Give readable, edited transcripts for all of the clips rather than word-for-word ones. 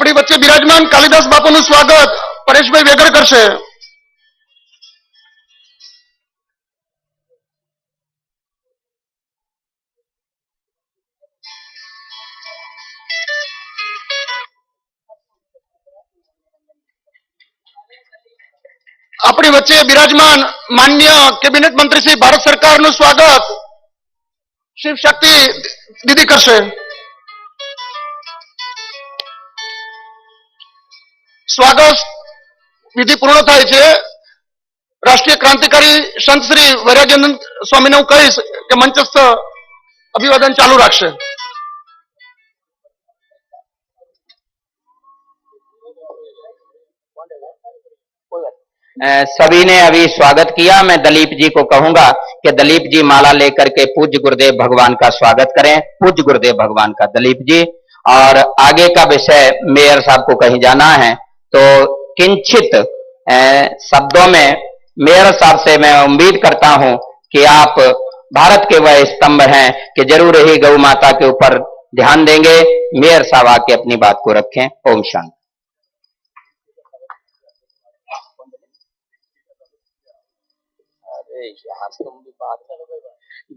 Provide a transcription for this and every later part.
આપણી વચ્ચે બિરાજમાન કાલિદાસ બાપુનું સ્વાગત પરેશભાઈ વેગડ કરશે. આપણી વચ્ચે બિરાજમાન માન્ય કેબિનેટ મંત્રી શ્રી ભારત સરકારનું સ્વાગત શિવ શક્તિ દીદી કરશે. સ્વાગત વિધિ પૂર્ણ થાય છે. રાષ્ટ્રીય ક્રાંતિકારી સંત શ્રી વૈરાગ્યાનંદ સ્વામીને હું કહીશ કે મંચસ્થ અભિવાદન ચાલુ રાખશે. सभी ने अभी स्वागत किया. मैं दलीप जी को कहूंगा कि दलीप जी माला लेकर के पूज्य गुरुदेव भगवान का स्वागत करें. पूज्य गुरुदेव भगवान का दलीप जी. और आगे का विषय मेयर साहब को कहीं जाना है तो किंचित शब्दों में मेयर साहब से मैं उम्मीद करता हूं कि आप भारत के वह स्तंभ हैं कि जरूर ही गौ माता के ऊपर ध्यान देंगे. मेयर साहब आके अपनी बात को रखें. ओम शांति.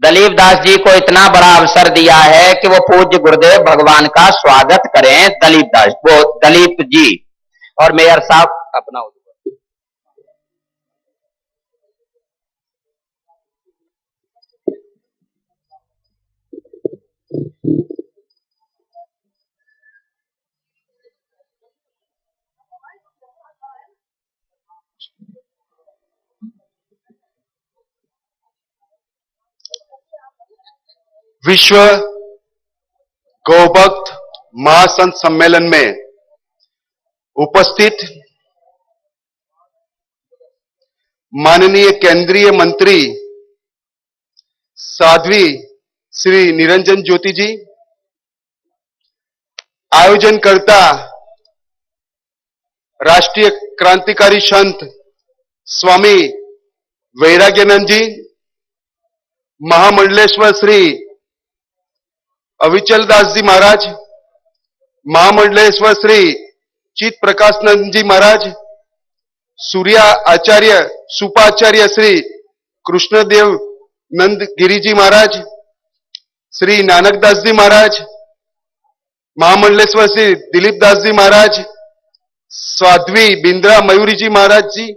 दलीप दास जी को इतना बड़ा अवसर दिया है कि वो पूज्य गुरुदेव भगवान का स्वागत करें. दलीप दास, वो दलीप जी और मेयर साहब अपना विश्व गौभक्त महासंत सम्मेलन में उपस्थित माननीय केंद्रीय मंत्री साध्वी श्री निरंजन ज्योति जी, आयोजनकर्ता राष्ट्रीय क्रांतिकारी संत स्वामी वैराग्यानंद जी, महामंडलेश्वर श्री अविचल दास जी महाराज, महामंडलेश्वर श्री चित प्रकाशनंद जी महाराज, सूर्या आचार्य सुपाचार्य श्री कृष्णदेव नंद गिरी जी महाराज, श्री नानक दास जी महाराज, महामंडलेश्वर श्री दिलीप दास जी महाराज, साध्वी बिंद्रा मयूरी जी महाराज जी,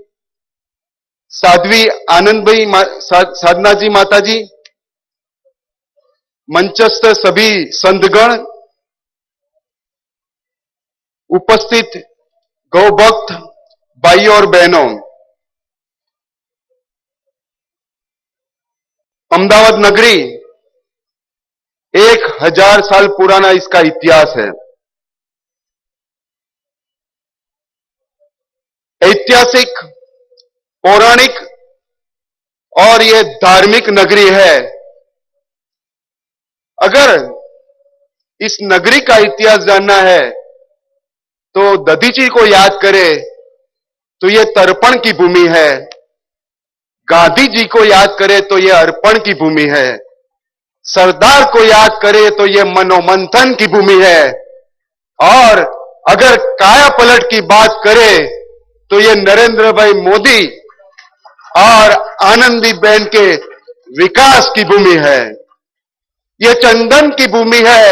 साध्वी आनंद भाई साधना जी माता जी, मंचस्थ सभी संतगण, उपस्थित गौभक्त भाइयों और बहनों, अहमदाबाद नगरी 1000 साल पुराना इसका इतिहास है. ऐतिहासिक, पौराणिक और ये धार्मिक नगरी है. अगर इस नगरी का इतिहास जानना है तो दधीची को याद करे तो ये तर्पण की भूमि है. गांधी जी को याद करे तो ये अर्पण की भूमि है. सरदार को याद करे तो ये मनोमंथन की भूमि है. और अगर काया पलट की बात करे तो ये नरेंद्र भाई मोदी और आनंदीबेन के विकास की भूमि है. ये चंदन की भूमि है,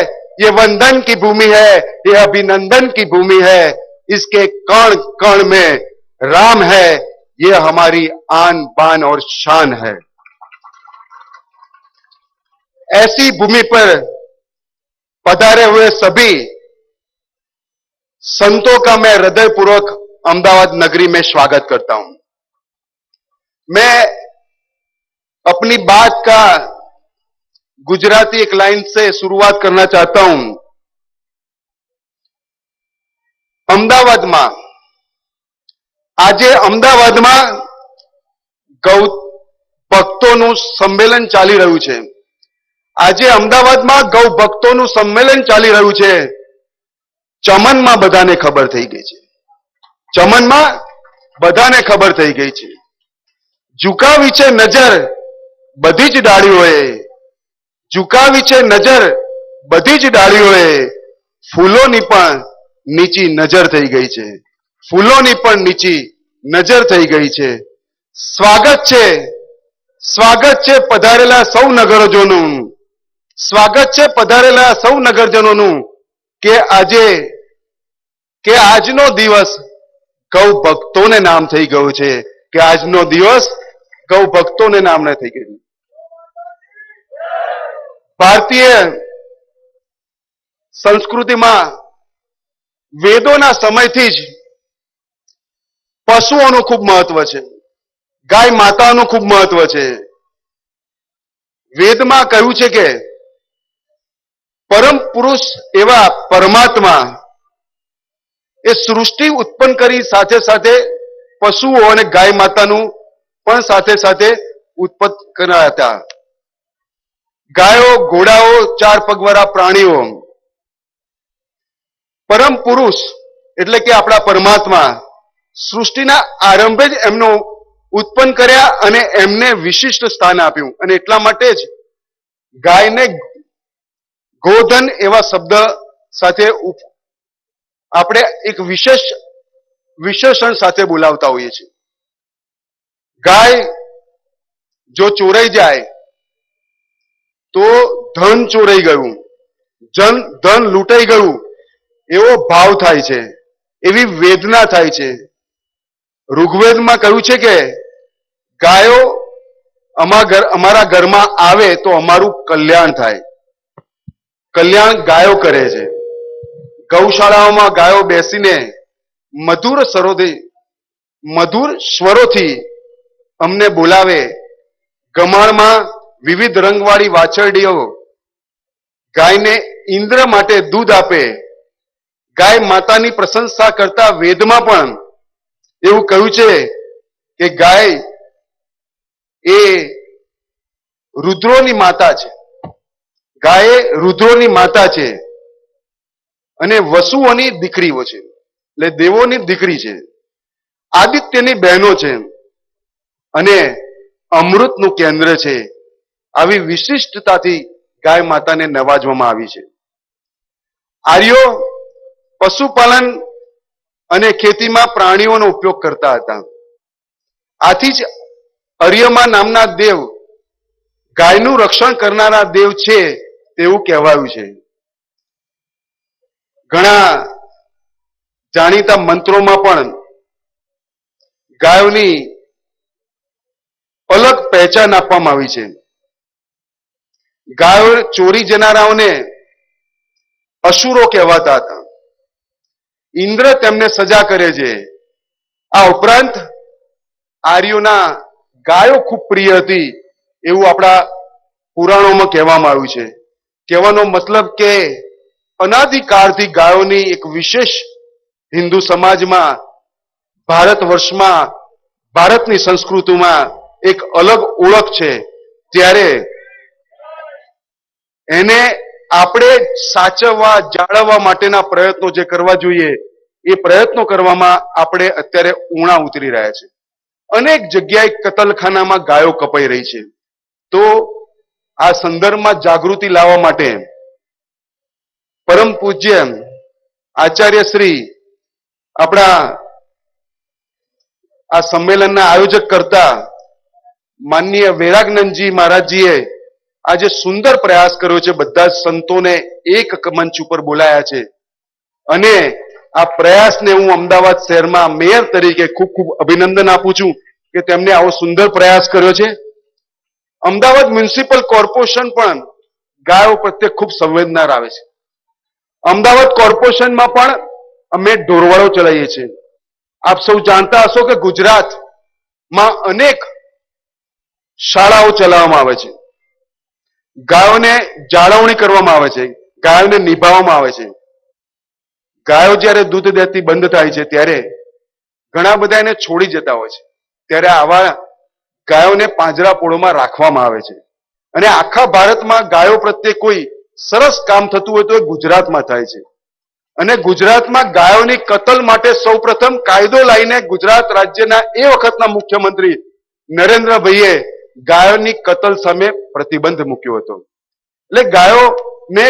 ये वंदन की भूमि है, ये अभिनंदन की भूमि है. इसके कण कण में राम है. ये हमारी आन बान और शान है. ऐसी भूमि पर पधारे हुए सभी संतों का मैं हृदयपूर्वक अहमदाबाद नगरी में स्वागत करता हूं. मैं अपनी बात का गुजराती एक लाइन से शुरुआत करना चाहता हूं. अहमदाबादમાં આજે અમદાવાદમાં ગૌ ભક્તોનું સંમેલન ચાલી રહ્યું છે. આજે અમદાવાદમાં ગૌ ભક્તોનું સંમેલન ચાલી રહ્યું છે. ચમનમાં બધાને ખબર થઈ ગઈ છે. ચમનમાં બધાને ખબર થઈ ગઈ છે. ઝુકાવી છે નજર બધી જ ડાળીઓએ, ઝુકાવી છે નજર બધી જ ડાળીઓએ, ફૂલોની પણ નીચી નજર થઈ ગઈ છે, ફૂલોની પણ નીચી નજર થઈ ગઈ છે. સ્વાગત છે પધારેલા સૌ નગરજનોનું, સ્વાગત છે પધારેલા સૌ નગરજનોનું કે આજનો દિવસ ગૌ ભક્તોને નામ થઈ ગયું છે, કે આજનો દિવસ ગૌ ભક્તોને નામને થઈ ગયું. ભારતીય સંસ્કૃતિમાં વેદોના સમયથી જ પશુઓનું ખૂબ મહત્વ છે, ગાય માતાનું ખૂબ મહત્વ છે. વેદમાં કહ્યું છે કે પરમ પુરુષ એવા પરમાત્મા એ સૃષ્ટિ ઉત્પન્ન કરી સાથે સાથે પશુઓ અને ગાય માતાનું પણ સાથે સાથે ઉત્પન્ન કર્યા હતા. ગાયો, ઘોડાઓ, ચાર પગવાળા પ્રાણીઓ. પરમ પુરુષ એટલે કે આપણા પરમાત્મા સૃષ્ટિના આરંભે જ એમનો ઉત્પન્ન કર્યા અને એમને વિશિષ્ટ સ્થાન આપ્યું. અને એટલા માટે જ ગાયને ગોધન એવા શબ્દ સાથે આપણે એક વિશેષણ સાથે બોલાવતા હોઈએ છીએ. ગાય જો ચોરાઈ જાય તો ધન ચોરાઈ ગયું, ધન લૂંટાઈ ગયું એવો ભાવ થાય છે, એવી વેદના થાય છે. ઋગ્વેદમાં કહ્યું છે કે ગાયો અમારા ઘરમાં આવે તો અમારું કલ્યાણ થાય. કલ્યાણ ગાયો કરે છે. ગૌશાળાઓમાં ગાયો બેસીને મધુર સ્વરોથી અમને બોલાવે. ગમાણમાં વિવિધ રંગવાળી વાછરડીઓ ગાયને ઇન્દ્ર માટે દૂધ આપે. ગાય માતાની પ્રશંસા કરતા વેદમાં પણ એવું કહ્યું છે કે ગાય એ રુદ્રોની માતા છે. ગાય રુદ્રોની માતા છે અને વસુઓની દીકરીઓ છે, એટલે દેવોની દીકરી છે, આદિત્યની બહેનો છે અને અમૃતનું કેન્દ્ર છે. આવી વિશિષ્ટતાથી ગાય માતાને નવાજવામાં આવી છે. આર્યો પશુપાલન અને ખેતીમાં પ્રાણીઓનો ઉપયોગ કરતા હતા. આથી જ અર્યમા નામના દેવ ગાયનું રક્ષણ કરનારા દેવ છે તેવું કહેવાયું છે. ઘણા જાણીતા મંત્રોમાં પણ ગાયોની અલગ પહેચાન આપવામાં આવી છે. ગાયો ચોરી જનારાઓને અસુરો કહેવાતા હતા. ઇન્દ્ર તેમને સજા કરે છે. આ ઉપરાંત આર્યોના ગાયો ખૂબ પ્રિય હતી એવું આપણા પુરાણોમાં કહેવામાં આવ્યું છે. કહેવાનો મતલબ કે અનાદિકાળથી ગાયોની એક વિશેષ હિન્દુ સમાજમાં, ભારત વર્ષમાં, ભારતની સંસ્કૃતિમાં એક અલગ ઓળખ છે. ત્યારે એને આપણે સાચવવા, જાળવવા માટેના પ્રયત્નો જે કરવા જોઈએ એ પ્રયત્નો કરવામાં આપણે અત્યારે ઉણા ઉતરી રહ્યા છે. અનેક જગ્યાએ કતલખાનામાં ગાયો કપાઈ રહી છે. તો આ સંદર્ભમાં જાગૃતિ લાવવા માટે પરમ પૂજ્ય આચાર્ય શ્રી આપણા આ સંમેલનના આયોજક કરતા માનનીય વૈરાગનંદજી મહારાજજીએ આજે સુંદર પ્રયાસ કર્યો છે. બધા જ સંતોને એક મંચ ઉપર બોલાયા છે અને આ પ્રયાસને હું અમદાવાદ શહેરમાં મેયર તરીકે ખૂબ ખૂબ અભિનંદન આપું છું કે તેમને આવો સુંદર પ્રયાસ કર્યો છે. અમદાવાદ મ્યુનિસિપલ કોર્પોરેશન પણ ગાયો પ્રત્યે ખૂબ સંવેદના આવે છે. અમદાવાદ કોર્પોરેશનમાં પણ અમે ઢોરવાડો ચલાવીએ છીએ. આપ સૌ જાણતા હશો કે ગુજરાતમાં અનેક શાળાઓ ચલાવવામાં આવે છે. ગાયોને જાળવણી કરવામાં આવે છે, ગાયોને નિભાવવામાં આવે છે. ગાયો જ્યારે દૂધ દેતી બંધ થાય છે ત્યારે ઘણા બધા એને છોડી જતા હોય છે. ત્યારે આવા ગાયોને પાંજરાપોળોમાં રાખવામાં આવે છે. અને આખા ભારતમાં ગાયો પ્રત્યે કોઈ સરસ કામ થતું હોય તો એ ગુજરાતમાં થાય છે. અને ગુજરાતમાં ગાયોની કતલ માટે સૌપ્રથમ કાયદો લાવીને ગુજરાત રાજ્યના એ વખતના મુખ્યમંત્રી નરેન્દ્રભાઈએ ગાયોની કતલ સામે પ્રતિબંધ મૂક્યો હતો. એટલે ગાયોને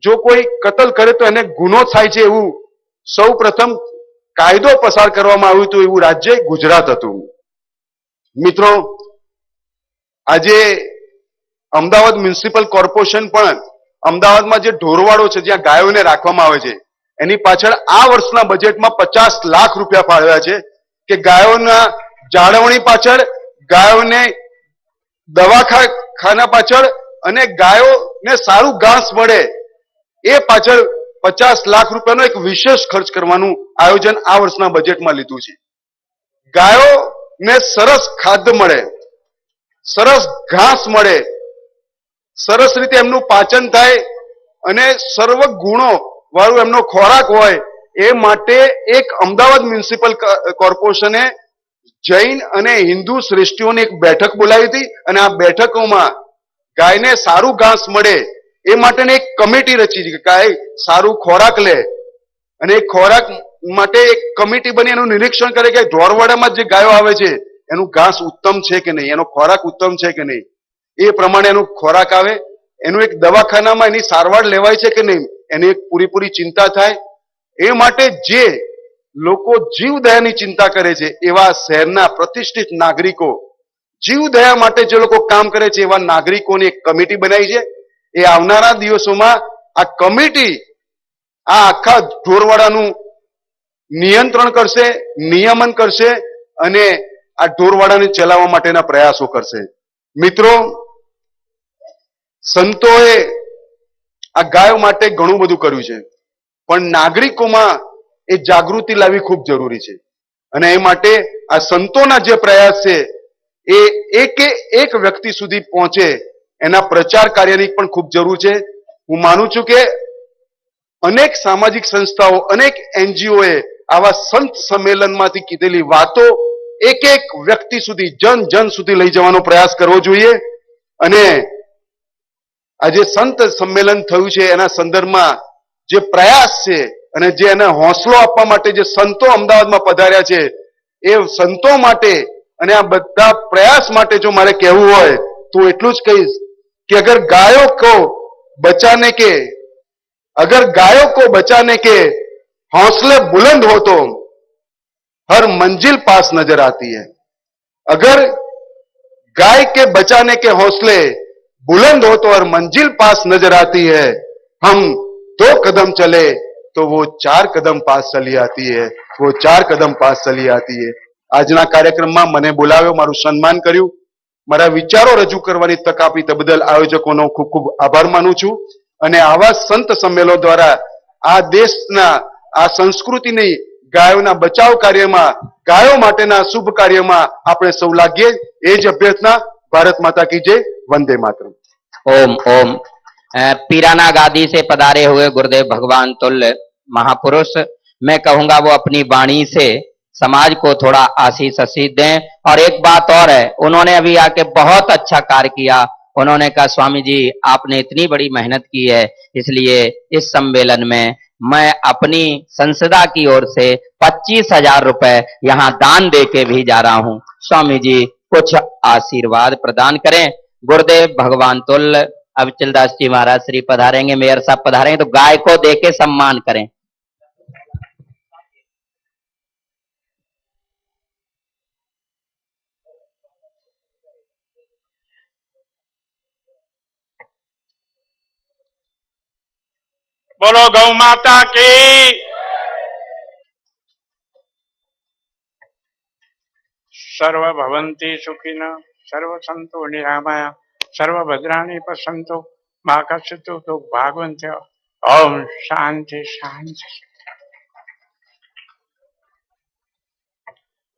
જો કોઈ કતલ કરે તો એને ગુનો થાય છે એવું સૌ પ્રથમ કાયદો પસાર કરવામાં આવ્યો હતો એવું રાજ્ય ગુજરાત હતું. મિત્રો, આજે અમદાવાદ મ્યુનિસિપલ કોર્પોરેશન પણ અમદાવાદમાં જે ઢોરવાડો છે જ્યાં ગાયોને રાખવામાં આવે છે એની પાછળ આ વર્ષના બજેટમાં 50 લાખ રૂપિયા ફાળવ્યા છે કે ગાયોના જાળવણી પાછળ, ગાયોને દવાખાના પાછળ અને ગાયોને સારું ઘાસ મળે એ પાછળ 50 લાખ રૂપિયાનો એક વિશેષ ખર્ચ કરવાનું આયોજન આ વર્ષના બજેટમાં લીધું છે. ગાયોને સરસ ખાદ્ય મળે, સરસ ઘાસ મળે, સરસ રીતે એમનું પાચન થાય અને સર્વ ગુણો વાળું એમનો ખોરાક હોય એ માટે એક અમદાવાદ મ્યુનિસિપલ કોર્પોરેશને જૈન અને હિન્દુ શ્રેષ્ઠીઓની એક બેઠક બોલાવી હતી અને આ બેઠકોમાં ગાયને સારું ઘાસ મળે એ માટેની એક કમિટી રચી છે કે ગાય સારું ખોરાક લે અને એ ખોરાક માટે એક કમિટી બની એનું નિરીક્ષણ કરે કે ઢોરવાડામાં જે ગાયો આવે છે એનું ઘાસ ઉત્તમ છે કે નહીં, એનો ખોરાક ઉત્તમ છે કે નહીં, એ પ્રમાણે એનો ખોરાક આવે, એનું એક દવાખાનામાં એની સારવાર લેવાય છે કે નહીં એની એક પૂરેપૂરી ચિંતા થાય. એ માટે જે લોકો જીવદયાની ચિંતા કરે છે એવા શહેરના પ્રતિષ્ઠિત નાગરિકો, જીવદયા માટે જે લોકો કામ કરે છે એવા નાગરિકોની એક કમિટી બનાવી છે. એ આવનારા દિવસોમાં આ કમિટી આ આખા ઢોરવાડાનું નિયંત્રણ કરશે, નિયમન કરશે અને આ ઢોરવાડાને ચલાવવા માટેના પ્રયાસો કરશે. મિત્રો, સંતોએ આ ગાયો માટે ઘણું બધું કર્યું છે પણ નાગરિકોમાં એ જાગૃતિ લાવવી ખૂબ જરૂરી છે અને એ માટે આ સંતોના જે પ્રયાસ છે એ એક વ્યક્તિ સુધી પહોંચે એના પ્રચાર કાર્યની પણ ખૂબ જરૂર છે. હું માનું છું કે અનેક સામાજિક સંસ્થાઓ, અનેક એનજીઓએ આવા સંત સંમેલનમાંથી કીધેલી વાતો એક એક વ્યક્તિ સુધી, જન જન સુધી લઈ જવાનો પ્રયાસ કરવો જોઈએ અને આજે સંત સંમેલન થયું છે એના સંદર્ભમાં જે પ્રયાસ છે અને જે એને હોંસલો આપવા માટે જે સંતો અમદાવાદમાં પધાર્યા છે એ સંતો માટે અને આ બધા પ્રયાસ માટે જો મારે કહેવું હોય તો એટલું જ કહીશ कि अगर गायों को बचाने के हौसले बुलंद हो तो हर मंजिल पास नजर आती है. अगर गाय के बचाने के हौसले बुलंद हो तो हर मंजिल पास नजर आती है. हम 2 कदम चले तो वो 4 कदम पास चली आती है, वो 4 कदम पास चली आती है. આજના કાર્યક્રમમાં મને બોલાવ્યો, મારું સન્માન કર્યું, મારા વિચારો રજૂ કરવાની તક આપી તે બદલ આયોજકોનો ખૂબ ખૂબ આભાર માનું છું અને આવા સંત સંમેલનો દ્વારા આ દેશના આ સંસ્કૃતિની ગાયોના બચાવ કાર્યમાં, ગાયો માટેના શુભ કાર્યમાં આપણે સૌ લાગીએ એ જ અભ્યર્થના. ભારત माता की जय. वंदे मातरम. ओम ओम. पीराना गादी से पधारे हुए गुरुदेव भगवान तुल्य महापुरुष, मैं कहूंगा वो अपनी वाणी से समाज को थोड़ा आशीष दें. और एक बात और है, उन्होंने अभी आके बहुत अच्छा कार्य किया. उन्होंने कहा स्वामी जी आपने इतनी बड़ी मेहनत की है, इसलिए इस सम्मेलन में मैं अपनी संसदा की ओर से 25,000 रुपए यहाँ दान दे के भी जा रहा हूँ. स्वामी जी कुछ आशीर्वाद प्रदान करें. गुरुदेव भगवान तुल्य अविचलदास जी महाराज श्री पधारेंगे, मेयर साहब पधारेंगे, तो गाय को दे के सम्मान करें. बोलो गौ माता की. सर्व भवन्ति सुखिनः, सर्व सन्तु निरामया, सर्व भद्राणि पश्यन्तु, मा कश्चित् दुर्भाग्यं. ओम शांति शांति.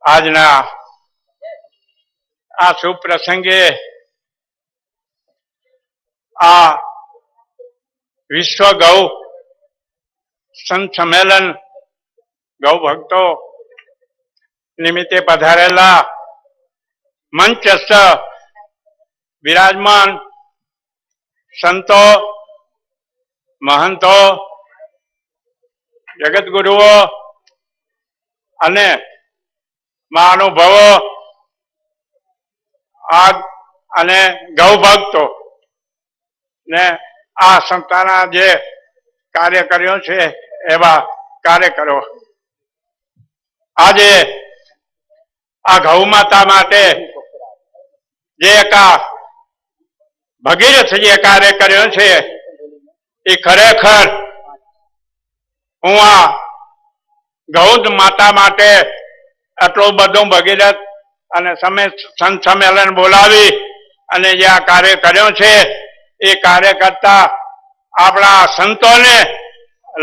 આજના આ શુભ પ્રસંગે આ વિશ્વ ગૌ સંત સંમેલન ગૌ ભક્તો નિમિત્તે પધારેલા મંચસ્થ વિરાજમાન સંતો, મહંતો, જગતગુરુઓ અને મહાનુભાવો અને ગૌ ભક્તો ને આ સંસ્થાના જે કાર્ય કર્યો છે એવા કાર્ય કરો. આજે આ ગૌ માતા માટે જે એક આ ભગીરથ જે કાર્ય કર્યો છે એ ખરેખર હું આ ગૌ માતા માટે આટલું બધું ભગીરથ અને સંત સંમેલન બોલાવી અને જે આ કાર્ય કર્યો છે એ કાર્ય કરતા આપણા સંતોને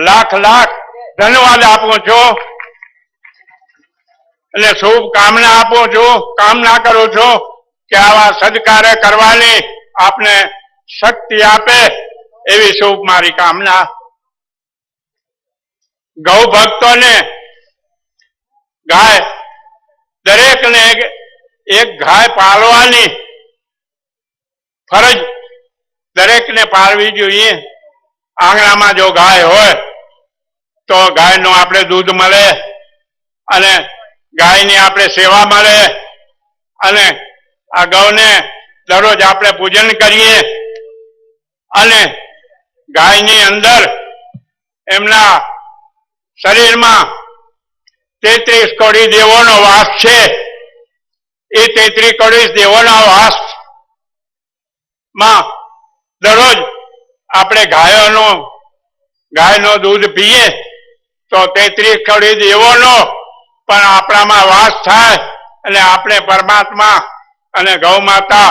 લાખ લાખ ધન્યવાદ આપું છું અને શુભકામના આપું છું. કામના કરું છું કે આવા સદકાર્ય કરવાની આપને શક્તિ આપે એવી શુભ મારી કામના. ગૌ ભક્તોને ગાય દરેકને એક ગાય પાળવાની ફરજ દરેકને પાળવી જોઈએ. આંગણામાં જો ગાય હોય તો ગાયનું આપણે દૂધ મળે અને ગાયની આપણે સેવા મળે અને આ ગૌને દરરોજ આપણે પૂજન કરીએ અને ગાયની અંદર એમના શરીરમાં 33 કરોડ દેવોનો વાસ છે. એ 33 કરોડ દેવોના વાસ માં દરરોજ આપણે ગાયનો દૂધ પીએ તો 33 કરોડ દેવોનો પણ આપણામાં વાસ થાય અને આપણે પરમાત્મા અને ગૌ માતા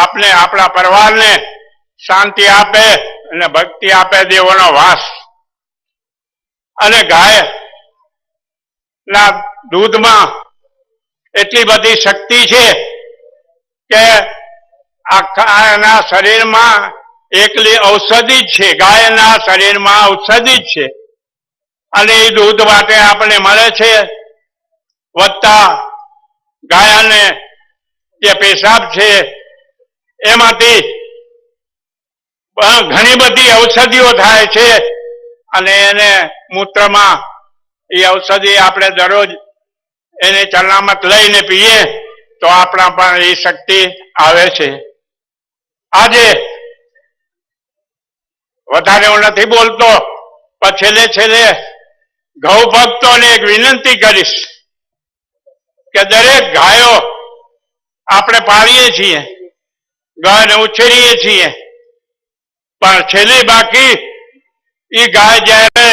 આપણે આપણા પરિવારને શાંતિ આપે અને ભક્તિ આપે. દેવોનો વાસ અને ગાય ના દૂધમાં એટલી બધી શક્તિ છે કે આખા એના શરીરમાં એકલી ઔષધિ જ છે. ગાયના શરીરમાં ઔષધિ જ છે અને એ દૂધ માટે આપણે મળે છે. વધતા ગાયને જે પેશાબ છે એમાંથી ઘણી બધી ઔષધિઓ થાય છે અને એને મૂત્રમાં એ ઔષધિ આપણે દરરોજ એને ચરણામત લઈને પીએ તો આપણા પણ એ શક્તિ આવે છે. આજે વધારે હું નથી બોલતો પણ છેલ્લે ગૌ ભક્તોને એક વિનંતી કરીશ કે દરેક ગાયો આપણે પાળીએ છીએ, ગાયને ઉછેરીએ છીએ, પણ છેલ્લી બાકી એ ગાય જ્યારે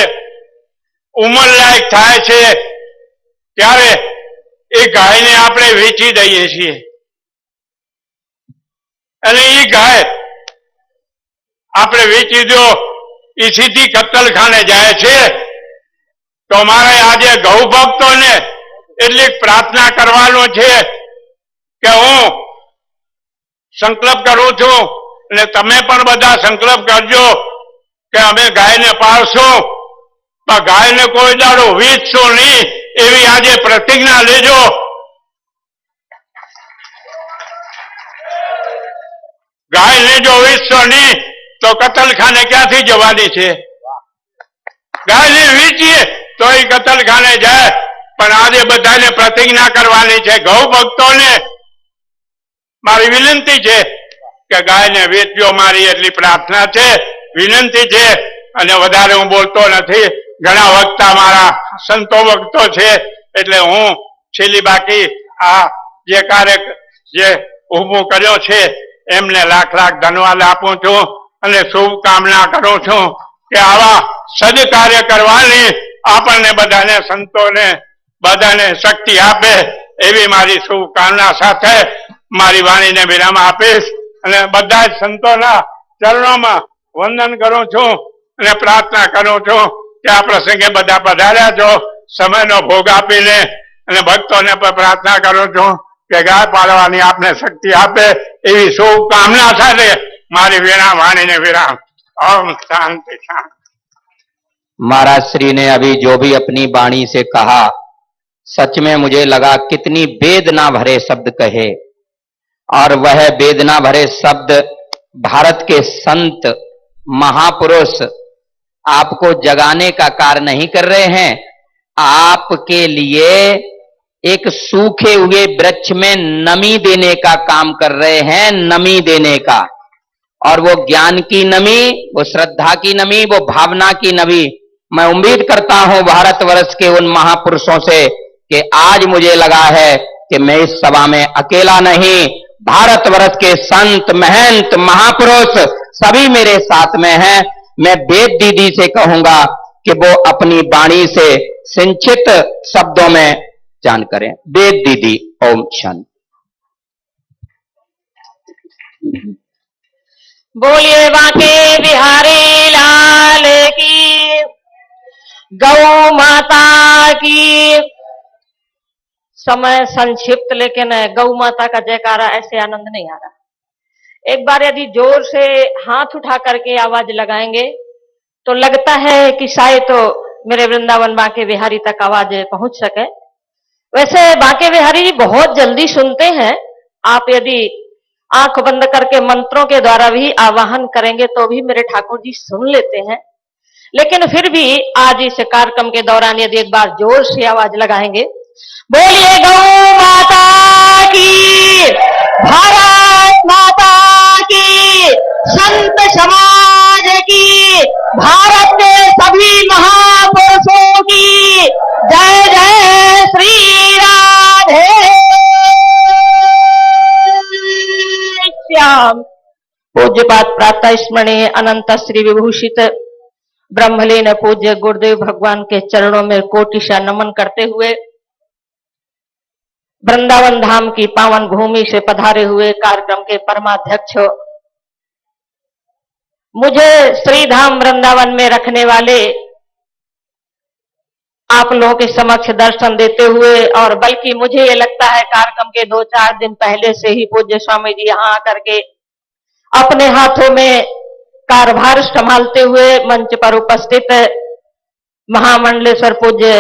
ઉંમર લાયક થાય છે ત્યારે એ ગાયને આપણે વેચી દઈએ છીએ અને એ ગાય આપણે વેચી દો એ સીધી કત્તલખાને જાય છે. તો મારે આજે ગૌ ભક્તોને એટલી પ્રાર્થના કરવાનો છે કે હું સંકલ્પ કરું છું અને તમે પણ બધા સંકલ્પ કરજો કે અમે ગાયને પાળશું પણ ગાયને કોઈ દાડો વેચશું નહીં એવી આજે પ્રતિજ્ઞા લેજો. ગાયને જો વેચશો નહીં તો કતલખાને ક્યાંથી જવાની છે? ગાયને વેચીએ તો એ કતલખાને જાય. પણ આજે બધાને પ્રતિજ્ઞા કરવાની છે. ગૌ ભક્તોને મારી વિનંતી છે કે ગાયને વેચજો. મારી એટલી પ્રાર્થના છે, વિનંતી છે અને વધારે હું બોલતો નથી. ઘણા વક્તા મારા સંતો ભક્તો છે એટલે હું છેલ્લી બાકી આ જે કાર્ય જે ઉભું કર્યો છે એમને લાખ લાખ ધન્યવાદ આપું છું અને શુભકામના કરું છું કે આવા સદકાર્ય કરવાની આપણને બધાને સંતોને બધાને શક્તિ આપે એવી મારી શુભકામના સાથે મારી વાણીને વિરામ આપીશ અને બધા જ સંતોના ચરણોમાં વંદન કરું છું અને પ્રાર્થના કરું છું કે આ પ્રસંગે બધા પધાર્યા છો. સમયનો ભોગ આપીને અને ભક્તોને પણ પ્રાર્થના કરું છું કે ગાય પાળવાની આપને શક્તિ આપે એવી શુભકામના સાથે મારી વાણીને विराम. ओम शांति शांति. महाराज श्री ने अभी जो भी अपनी वाणी से कहा सच में मुझे लगा कितनी वेदना भरे शब्द कहे और वह वेदना भरे शब्द भारत के संत महापुरुष आपको जगाने का कार्य नहीं कर रहे हैं, आपके लिए एक सूखे हुए वृक्ष में नमी देने का काम कर रहे हैं, नमी देने का. और वो ज्ञान की नमी, वो श्रद्धा की नमी, वो भावना की नमी मैं उम्मीद करता हूं भारतवर्ष के उन महापुरुषों से कि आज मुझे लगा है कि मैं इस सभा में अकेला नहीं, भारतवर्ष के संत, महंत, महापुरुष सभी मेरे साथ में हैं। मैं वेद दीदी से कहूंगा कि वो अपनी वाणी से संक्षिप्त शब्दों में जान करें। वेद दीदी, ओम शांति। बोलिए बांके बिहारी लाल की, गौ माता की। समय संक्षिप्त, लेकिन गौ माता का जयकारा ऐसे आनंद नहीं आ रहा। एक बार यदि जोर से हाथ उठा करके आवाज लगाएंगे तो लगता है कि शायद तो मेरे वृंदावन बांके बिहारी तक आवाज पहुंच सके। वैसे बांके बिहारी जी बहुत जल्दी सुनते हैं। आप यदि आंख बंद करके मंत्रों के द्वारा भी आवाहन करेंगे तो भी मेरे ठाकुर जी सुन लेते हैं। लेकिन फिर भी आज इस कार्यक्रम के दौरान यदि एक बार जोर से आवाज लगाएंगे, बोलिए गौ माता की, भारत माता की, संत समाज की, भारत के सभी महापुरुषों की जय जय श्री राधे श्याम। पूज्यपाद प्रातः स्मरणीय अनंत श्री विभूषित ब्रह्मलीन पूज्य गुरुदेव भगवान के चरणों में कोटिशा नमन करते हुए वृंदावन धाम की पावन भूमि से पधारे हुए कार्यक्रम के परमाध्यक्ष, मुझे श्रीधाम वृंदावन में रखने वाले आप लोगों के समक्ष दर्शन देते हुए, और बल्कि मुझे ये लगता है कार्यक्रम के 2-4 दिन पहले से ही पूज्य स्वामी जी यहाँ आकर के अपने हाथों में कार्यभार संभालते हुए मंच पर उपस्थित महामंडलेश्वर पूज्य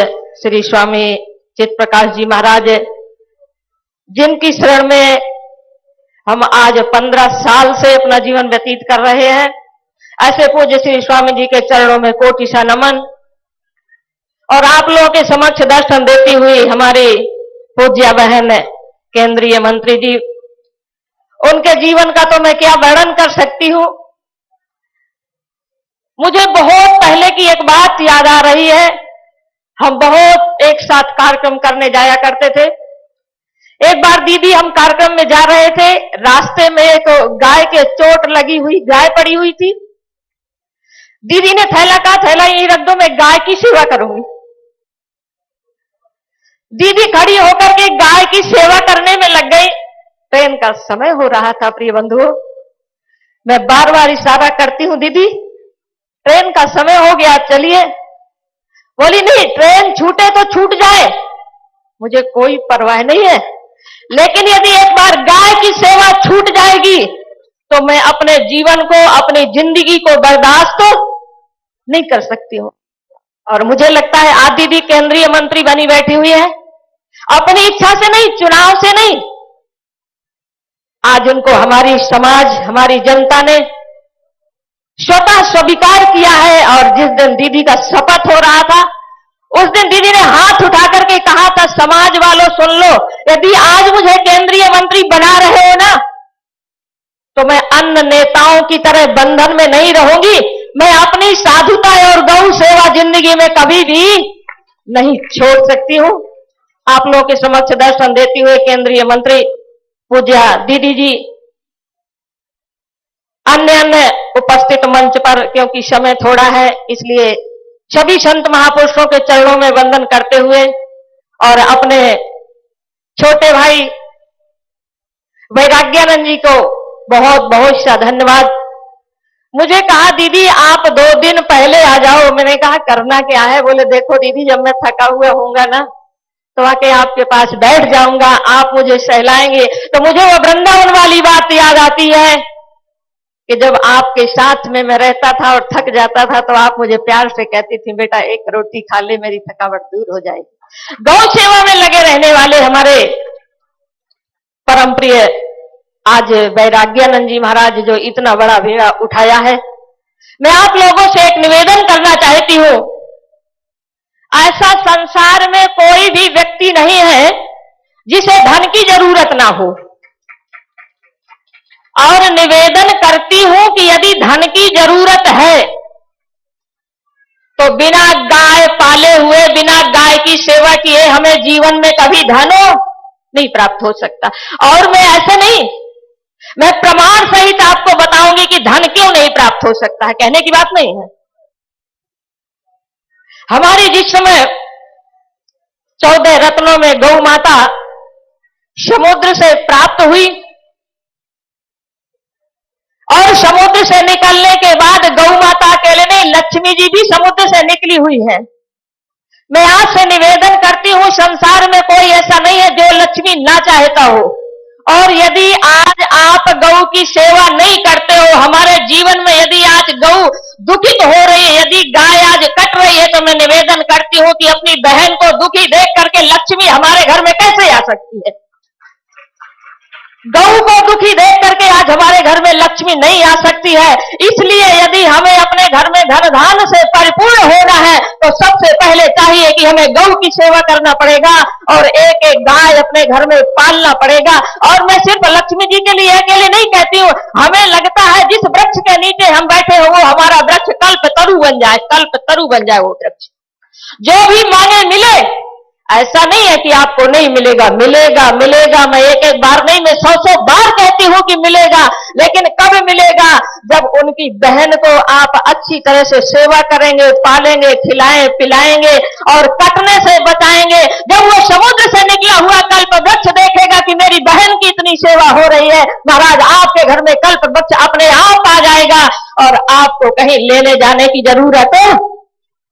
श्री स्वामी चित प्रकाश जी महाराज, जिनकी शरण में हम आज 15 साल से अपना जीवन व्यतीत कर रहे हैं, ऐसे पूज्य श्री स्वामी जी के चरणों में कोटिशा नमन। और आप लोगों के समक्ष दर्शन देती हुई हमारी पूज्य बहन केंद्रीय मंत्री जी, उनके जीवन का तो मैं क्या वर्णन कर सकती हूं। मुझे बहुत पहले की एक बात याद आ रही है। हम बहुत एक साथ कार्यक्रम करने जाया करते थे। एक बार दीदी हम कार्यक्रम में जा रहे थे, रास्ते में एक गाय के चोट लगी हुई गाय पड़ी हुई थी। दीदी ने थैला कहा, थैला यहीं रख दो, मैं गाय की सेवा करूंगी। दीदी खड़ी होकर के गाय की सेवा करने में लग गई। ट्रेन का समय हो रहा था। प्रिय बंधुओं, मैं बार बार इशारा करती हूं, दीदी ट्रेन का समय हो गया, चलिए। बोली नहीं, ट्रेन छूटे तो छूट जाए, मुझे कोई परवाह नहीं है, लेकिन यदि एक बार गाय की सेवा छूट जाएगी तो मैं अपने जीवन को, अपनी जिंदगी को बर्दाश्त तो नहीं कर सकती हूं। और मुझे लगता है आज दीदी केंद्रीय मंत्री बनी बैठी हुई है, अपनी इच्छा से नहीं, चुनाव से नहीं। आज उनको हमारी समाज, हमारी जनता ने स्वतः स्वीकार किया है। और जिस दिन दीदी का शपथ हो रहा था, उस दिन दीदी ने हाथ उठा करके कहा था, समाज वालों सुन लो, यदि आज मुझे केंद्रीय मंत्री बना रहे हो ना, तो मैं अन्य नेताओं की तरह बंधन में नहीं रहूंगी। मैं अपनी साधुता और गौ सेवा जिंदगी में कभी भी नहीं छोड़ सकती हूं। आप लोगों के समक्ष दर्शन देती हुए केंद्रीय मंत्री पूज्या दीदी जी, अन्य उपस्थित मंच पर, क्योंकि समय थोड़ा है इसलिए सभी संत महापुरुषों के चरणों में वंदन करते हुए और अपने छोटे भाई वैराग्यानंद जी को बहुत बहुत सा धन्यवाद। मुझे कहा दीदी आप 2 दिन पहले आ जाओ। मैंने कहा करना क्या है। बोले देखो दीदी, जब मैं थका हुआ होऊंगा ना तो आके आपके पास बैठ जाऊंगा, आप मुझे सहलाएंगे। तो मुझे वो वृंदावन वाली बात याद आती है कि जब आपके साथ में मैं रहता था और थक जाता था तो आप मुझे प्यार से कहती थी, बेटा एक रोटी खा ले, मेरी थकावट दूर हो जाएगी। गौ सेवा में लगे रहने वाले हमारे परम प्रिय आज वैराग्यानंद जी महाराज, जो इतना बड़ा बीड़ा उठाया है, मैं आप लोगों से एक निवेदन करना चाहती हूं। ऐसा संसार में कोई भी व्यक्ति नहीं है जिसे धन की जरूरत ना हो। और निवेदन करती हूं कि यदि धन की जरूरत है तो बिना गाय पाले हुए, बिना गाय की सेवा किए हमें जीवन में कभी धन नहीं प्राप्त हो सकता। और मैं ऐसे नहीं, मैं प्रमाण सहित आपको बताऊंगी कि धन क्यों नहीं प्राप्त हो सकता है, कहने की बात नहीं है। हमारी जिस समय 14 रत्नों में गौ माता समुद्र से प्राप्त हुई और समुद्र से निकलने के बाद गौ माता अकेले नहीं, लक्ष्मी जी भी समुद्र से निकली हुई है। मैं आपसे निवेदन करती हूं, संसार में कोई ऐसा नहीं है जो लक्ष्मी ना चाहता हो। और यदि आज आप गौ की सेवा नहीं करते हो, हमारे जीवन में यदि आज गौ दुखित हो रही है, यदि गाय आज कट रही है, तो मैं निवेदन करती हूं कि अपनी बहन को दुखी देख करके लक्ष्मी हमारे घर में कैसे आ सकती है। गौ को दुखी देख करके आज हमारे घर में लक्ष्मी नहीं आ सकती है। इसलिए यदि हमें अपने घर में धन धान से परिपूर्ण होना है, तो सबसे पहले चाहिए कि हमें गौ की सेवा करना पड़ेगा और एक एक गाय अपने घर में पालना पड़ेगा। और मैं सिर्फ लक्ष्मी जी के लिए अकेले नहीं कहती हूं, हमें लगता है जिस वृक्ष के नीचे हम बैठे हो वो हमारा वृक्ष कल्पतरु बन जाए, कल्पतरु बन जाए वो वृक्ष, जो भी मांगे मिले। ऐसा नहीं है कि आपको नहीं मिलेगा, मिलेगा मिलेगा। मैं एक एक बार नहीं, मैं 100 बार कहती हूं कि मिलेगा, लेकिन कब मिलेगा? जब उनकी बहन को आप अच्छी तरह से सेवा करेंगे, पालेंगे, खिलाएं पिलाएंगे और कटने से बचाएंगे। जब वो समुद्र से निकला हुआ कल्प वृक्ष देखेगा कि मेरी बहन की इतनी सेवा हो रही है, महाराज आपके घर में कल्प वृक्ष अपने आप आ जाएगा और आपको कहीं लेने जाने की जरूरत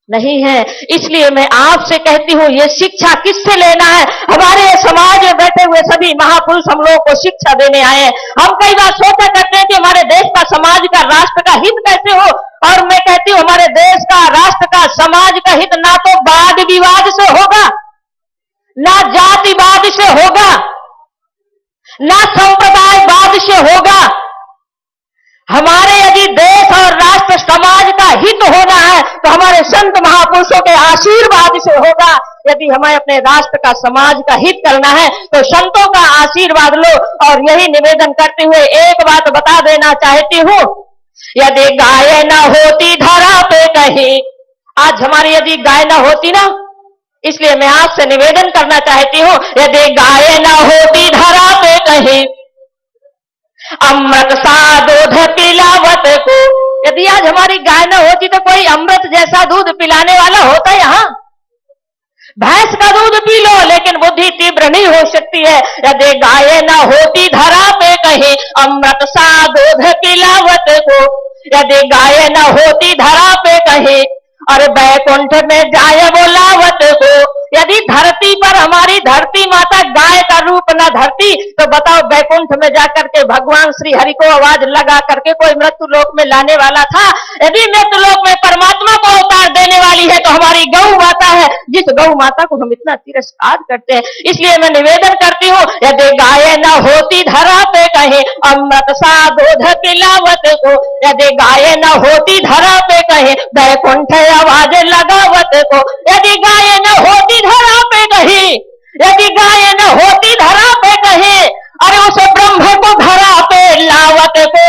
नहीं है। इसलिए मैं आपसे कहती हूं, ये शिक्षा किससे लेना है? हमारे समाज में बैठे हुए सभी महापुरुष हम लोगों को शिक्षा देने आए हैं। हम कई बार सोचा करते हैं कि हमारे देश का, समाज का, राष्ट्र का हित कैसे हो, और मैं कहती हूं हमारे देश का, राष्ट्र का, समाज का हित ना तो वाद विवाद से होगा, ना जातिवाद से होगा, ना संप्रदायवाद से होगा। हमारे यदि देश और राष्ट्र समाज का हित होना है तो हमारे संत महापुरुषों के आशीर्वाद से होगा। यदि हमें अपने राष्ट्र का, समाज का हित करना है तो संतों का आशीर्वाद लो। और यही निवेदन करते हुए एक बात बता देना चाहती हूं, यदि गाय न होती धरा पे कहीं, आज हमारी यदि गाय न होती ना, इसलिए मैं आपसे निवेदन करना चाहती हूं, यदि गाय न होती धरा पे कहीं, अमृत सा दूध पिलावत को, यदि आज हमारी गाय न होती तो कोई अमृत जैसा दूध पिलाने वाला होता यहाँ? भैंस का दूध पी लो लेकिन बुद्धि तीव्र नहीं हो सकती है। यदि गाय न होती धरा पे कहीं, अमृत सा दूध पिलावत को, यदि गाय न होती धरा पे कहीं, और बैकुंठ में जाए बोलावत को। यदि धरती पर हमारी धरती माता गाय का रूप न धरती तो बताओ बैकुंठ में जाकर के भगवान श्री हरि को आवाज लगा करके कोई मृत्यु लोक में लाने वाला था? यदि मृत्यु लोक में परमात्मा को अवतार देने वाली है तो हमारी गौ माता है, जिस गौ माता को हम इतना तिरस्कार करते हैं। इसलिए मैं निवेदन करती हूँ, यदि गाय न होती धरा पे कहीं, अमृत सा दूध पिलावत को, यदि गाय न होती धरा पे कहीं, बैकुंठ आवाज लगावत को। यदि गाय न होती धरा पे कहीं, यदि गाय न होती धरा पे कहीं, अरे उस ब्रह्म को धरा पे लावत को।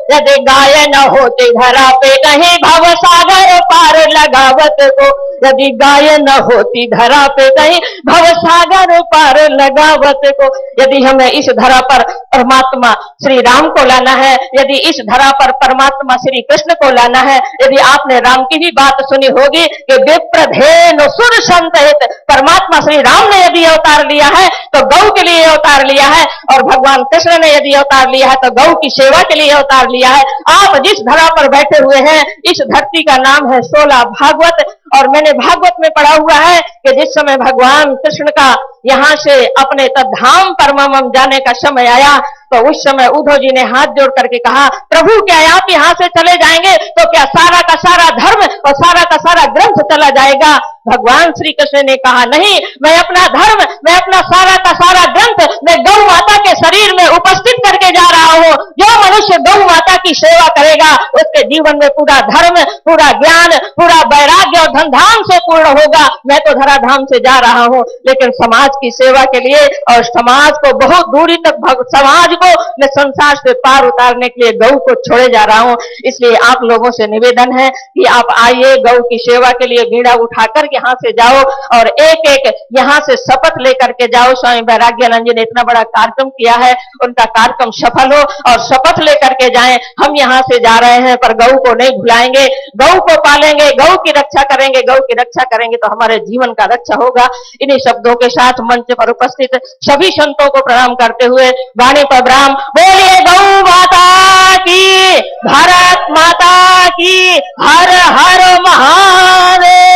यदि गाय न होती धरा पे कहीं, भव सागर पार लगावत को। यदि गाय न होती धरा पे कहीं, भव सागर पार लगावत को। यदि हमें इस धरा पर परमात्मा श्री राम को लाना है, यदि इस धरा पर परमात्मा श्री कृष्ण को लाना है, यदि आपने राम की भी बात सुनी होगी कि विप्रधेनु सुर संतहित, परमात्मा श्री राम ने यदि अवतार लिया है तो गौ के लिए अवतार लिया है, और भगवान कृष्ण ने यदि अवतार लिया है तो गौ की सेवा के लिए अवतार लिया है। आप जिस धरा पर बैठे हुए हैं, इस धरती का नाम है 16 भागवत। और मैंने भागवत में पढ़ा हुआ है कि जिस समय भगवान कृष्ण का यहाँ से अपने तद्धाम परमामम जाने का समय आया तो उस समय उद्धव जी ने हाथ जोड़ करके कहा, प्रभु क्या आप यहाँ से चले जाएंगे तो क्या सारा का सारा धर्म और सारा का सारा ग्रंथ चला जाएगा? भगवान श्री कृष्ण ने कहा नहीं, मैं अपना धर्म, मैं अपना सारा का सारा ग्रंथ मैं गौ माता के शरीर में उपस्थित करके जा रहा हूं। जो मनुष्य गौ माता की सेवा करेगा उसके जीवन में पूरा धर्म, पूरा ज्ञान, पूरा वैराग्य और धन धाम से पूर्ण होगा। मैं तो धराधाम से जा रहा हूं, लेकिन समाज की सेवा के लिए और समाज को बहुत दूरी तक, समाज को मैं संसार से पार उतारने के लिए गौ को छोड़े जा रहा हूं। इसलिए आप लोगों से निवेदन है कि आप आइए, गौ की सेवा के लिए बीड़ा उठाकर यहां से जाओ और एक एक यहां से शपथ लेकर के जाओ। स्वामी वैराग्यानंद जी ने इतना बड़ा कार्यक्रम किया है, उनका कार्यक्रम सफल हो और शपथ लेकर के जाएं। हम यहां से जा रहे हैं पर गौ को नहीं भुलाएंगे, गौ को पालेंगे, गौ की रक्षा करेंगे, गौ की रक्षा करेंगे तो हमारे जीवन का रक्षा होगा। इन्हीं शब्दों के साथ मंच पर उपस्थित सभी संतों को प्रणाम करते हुए वाणी पर ब्राह्म बोलिए गौ माता की, भारत माता की, हर हर महादेव।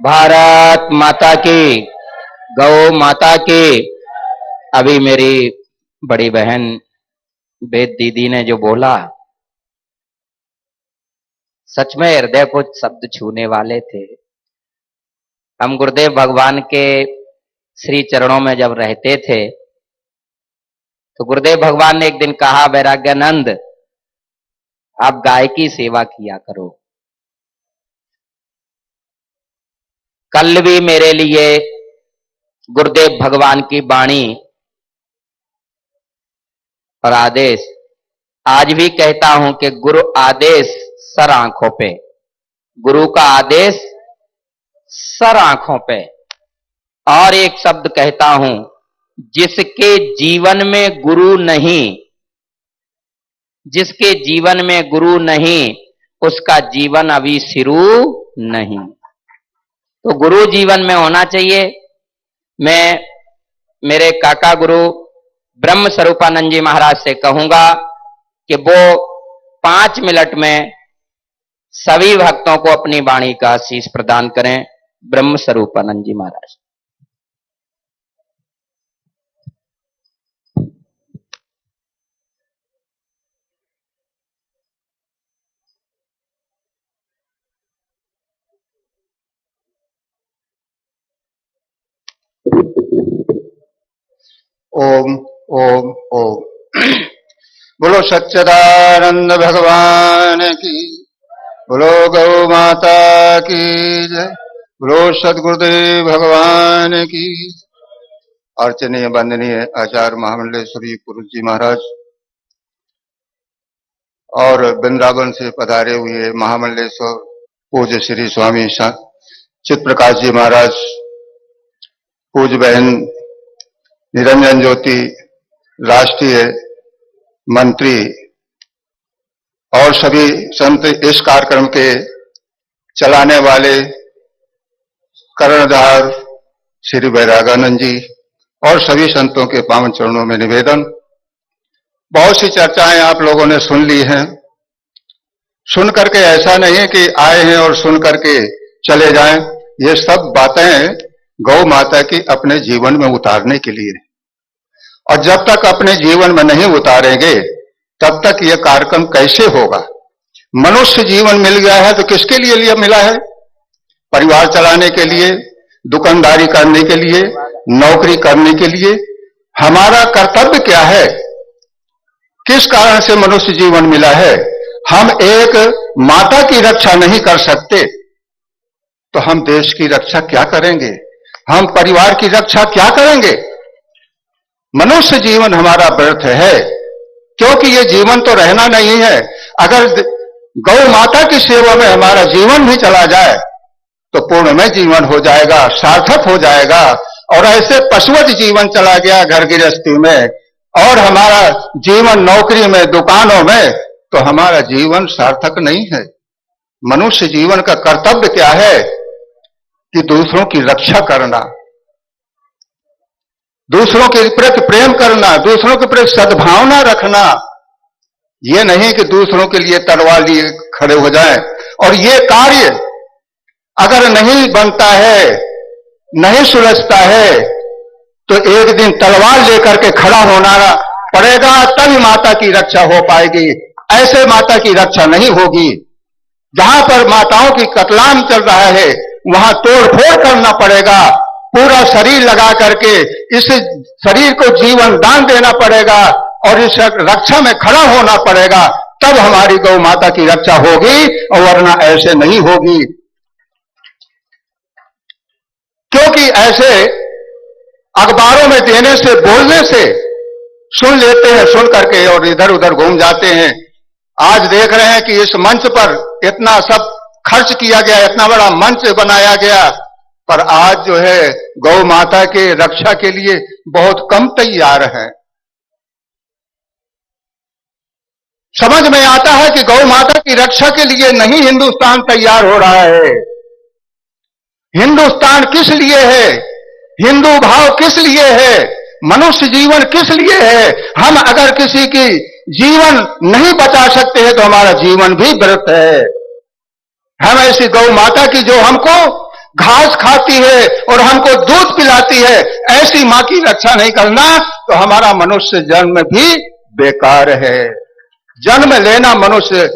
भारत माता की, गौ माता की। अभी मेरी बड़ी बहन वेद दीदी ने जो बोला, सच में हृदय को शब्द छूने वाले थे। हम गुरुदेव भगवान के श्री चरणों में जब रहते थे तो गुरुदेव भगवान ने एक दिन कहा, वैराग्यानंद आप गाय की सेवा किया करो। कल भी मेरे लिए गुरुदेव भगवान की वाणी और आदेश, आज भी कहता हूं कि गुरु आदेश सर आंखों पे, गुरु का आदेश सर आंखों पे। और एक शब्द कहता हूं, जिसके जीवन में गुरु नहीं, जिसके जीवन में गुरु नहीं उसका जीवन अभी शुरू नहीं। तो गुरु जीवन में होना चाहिए। मैं मेरे काका गुरु ब्रह्म स्वरूपानंद जी महाराज से कहूंगा कि वो 5 मिनट में सभी भक्तों को अपनी वाणी का आशीष प्रदान करें। ब्रह्म स्वरूपानंद जी महाराज। ओम ओम ओम। बोलो सच्चिदानंद भगवान की, बोलो गौ माता की जय, बोलो सदगुरुदेव भगवान की। अर्चनीय वंदनीय आचार्य महामंडलेश्वरी पुरुष जी महाराज और वृंदावन से पधारे हुए महामंडलेश्वर पूज्य श्री स्वामी चित प्रकाश जी महाराज, पूज्य बहन निरंजन ज्योति राष्ट्रीय मंत्री और सभी संत, इस कार्यक्रम के चलाने वाले कर्णधार श्री वैराग्यानंद जी और सभी संतों के पावन चरणों में निवेदन। बहुत सी चर्चाएं आप लोगों ने सुन ली हैं। सुन करके ऐसा नहीं है कि आए हैं और सुन करके चले जाएं। ये सब बातें गौ माता की अपने जीवन में उतारने के लिए, और जब तक अपने जीवन में नहीं उतारेंगे तब तक यह कार्यक्रम कैसे होगा। मनुष्य जीवन मिल गया है तो किसके लिए मिला है? परिवार चलाने के लिए, दुकानदारी करने के लिए, नौकरी करने के लिए। हमारा कर्तव्य क्या है? किस कारण से मनुष्य जीवन मिला है? हम एक माता की रक्षा नहीं कर सकते तो हम देश की रक्षा क्या करेंगे? हम परिवार की रक्षा क्या करेंगे? मनुष्य जीवन हमारा व्यर्थ है, क्योंकि ये जीवन तो रहना नहीं है। अगर गौ माता की सेवा में हमारा जीवन भी चला जाए तो पूर्णमय जीवन हो जाएगा, सार्थक हो जाएगा। और ऐसे पशुवत जीवन चला गया घर गृहस्थी में और हमारा जीवन नौकरी में, दुकानों में, तो हमारा जीवन सार्थक नहीं है। मनुष्य जीवन का कर्तव्य क्या है कि दूसरों की रक्षा करना, दूसरों के प्रति प्रेम करना, दूसरों के प्रति सद्भावना रखना। ये नहीं कि दूसरों के लिए तलवार लिए खड़े हो जाएं। और ये कार्य अगर नहीं बनता है, नहीं सुलझता है, तो एक दिन तलवार लेकर के खड़ा होना पड़ेगा, तभी माता की रक्षा हो पाएगी। ऐसे माता की रक्षा नहीं होगी जहां पर माताओं की कत्लाम चल रहा है वहां तोड़फोड़ करना पड़ेगा, पूरा शरीर लगा करके इस शरीर को जीवन दान देना पड़ेगा और इस रक्षा में खड़ा होना पड़ेगा, तब हमारी गौ माता की रक्षा होगी, और वरना ऐसे नहीं होगी। क्योंकि ऐसे अखबारों में देने से, बोलने से सुन लेते हैं, सुन करके और इधर उधर घूम जाते हैं। आज देख रहे हैं कि इस मंच पर इतना सब खर्च किया गया, इतना बड़ा मंच बनाया गया, पर आज जो है गौ माता के रक्षा के लिए बहुत कम तैयार हैं। समझ में आता है कि गौ माता की रक्षा के लिए नहीं हिंदुस्तान तैयार हो रहा है। हिंदुस्तान किस लिए है? हिंदू भाव किस लिए है? मनुष्य जीवन किस लिए है? हम अगर किसी की जीवन नहीं बचा सकते हैं तो हमारा जीवन भी व्यर्थ है। हम ऐसी गौ माता की जो हमको घास खाती है और हमको दूध पिलाती है, ऐसी मां की रक्षा नहीं करना तो हमारा मनुष्य जन्म भी बेकार है। जन्म लेना मनुष्य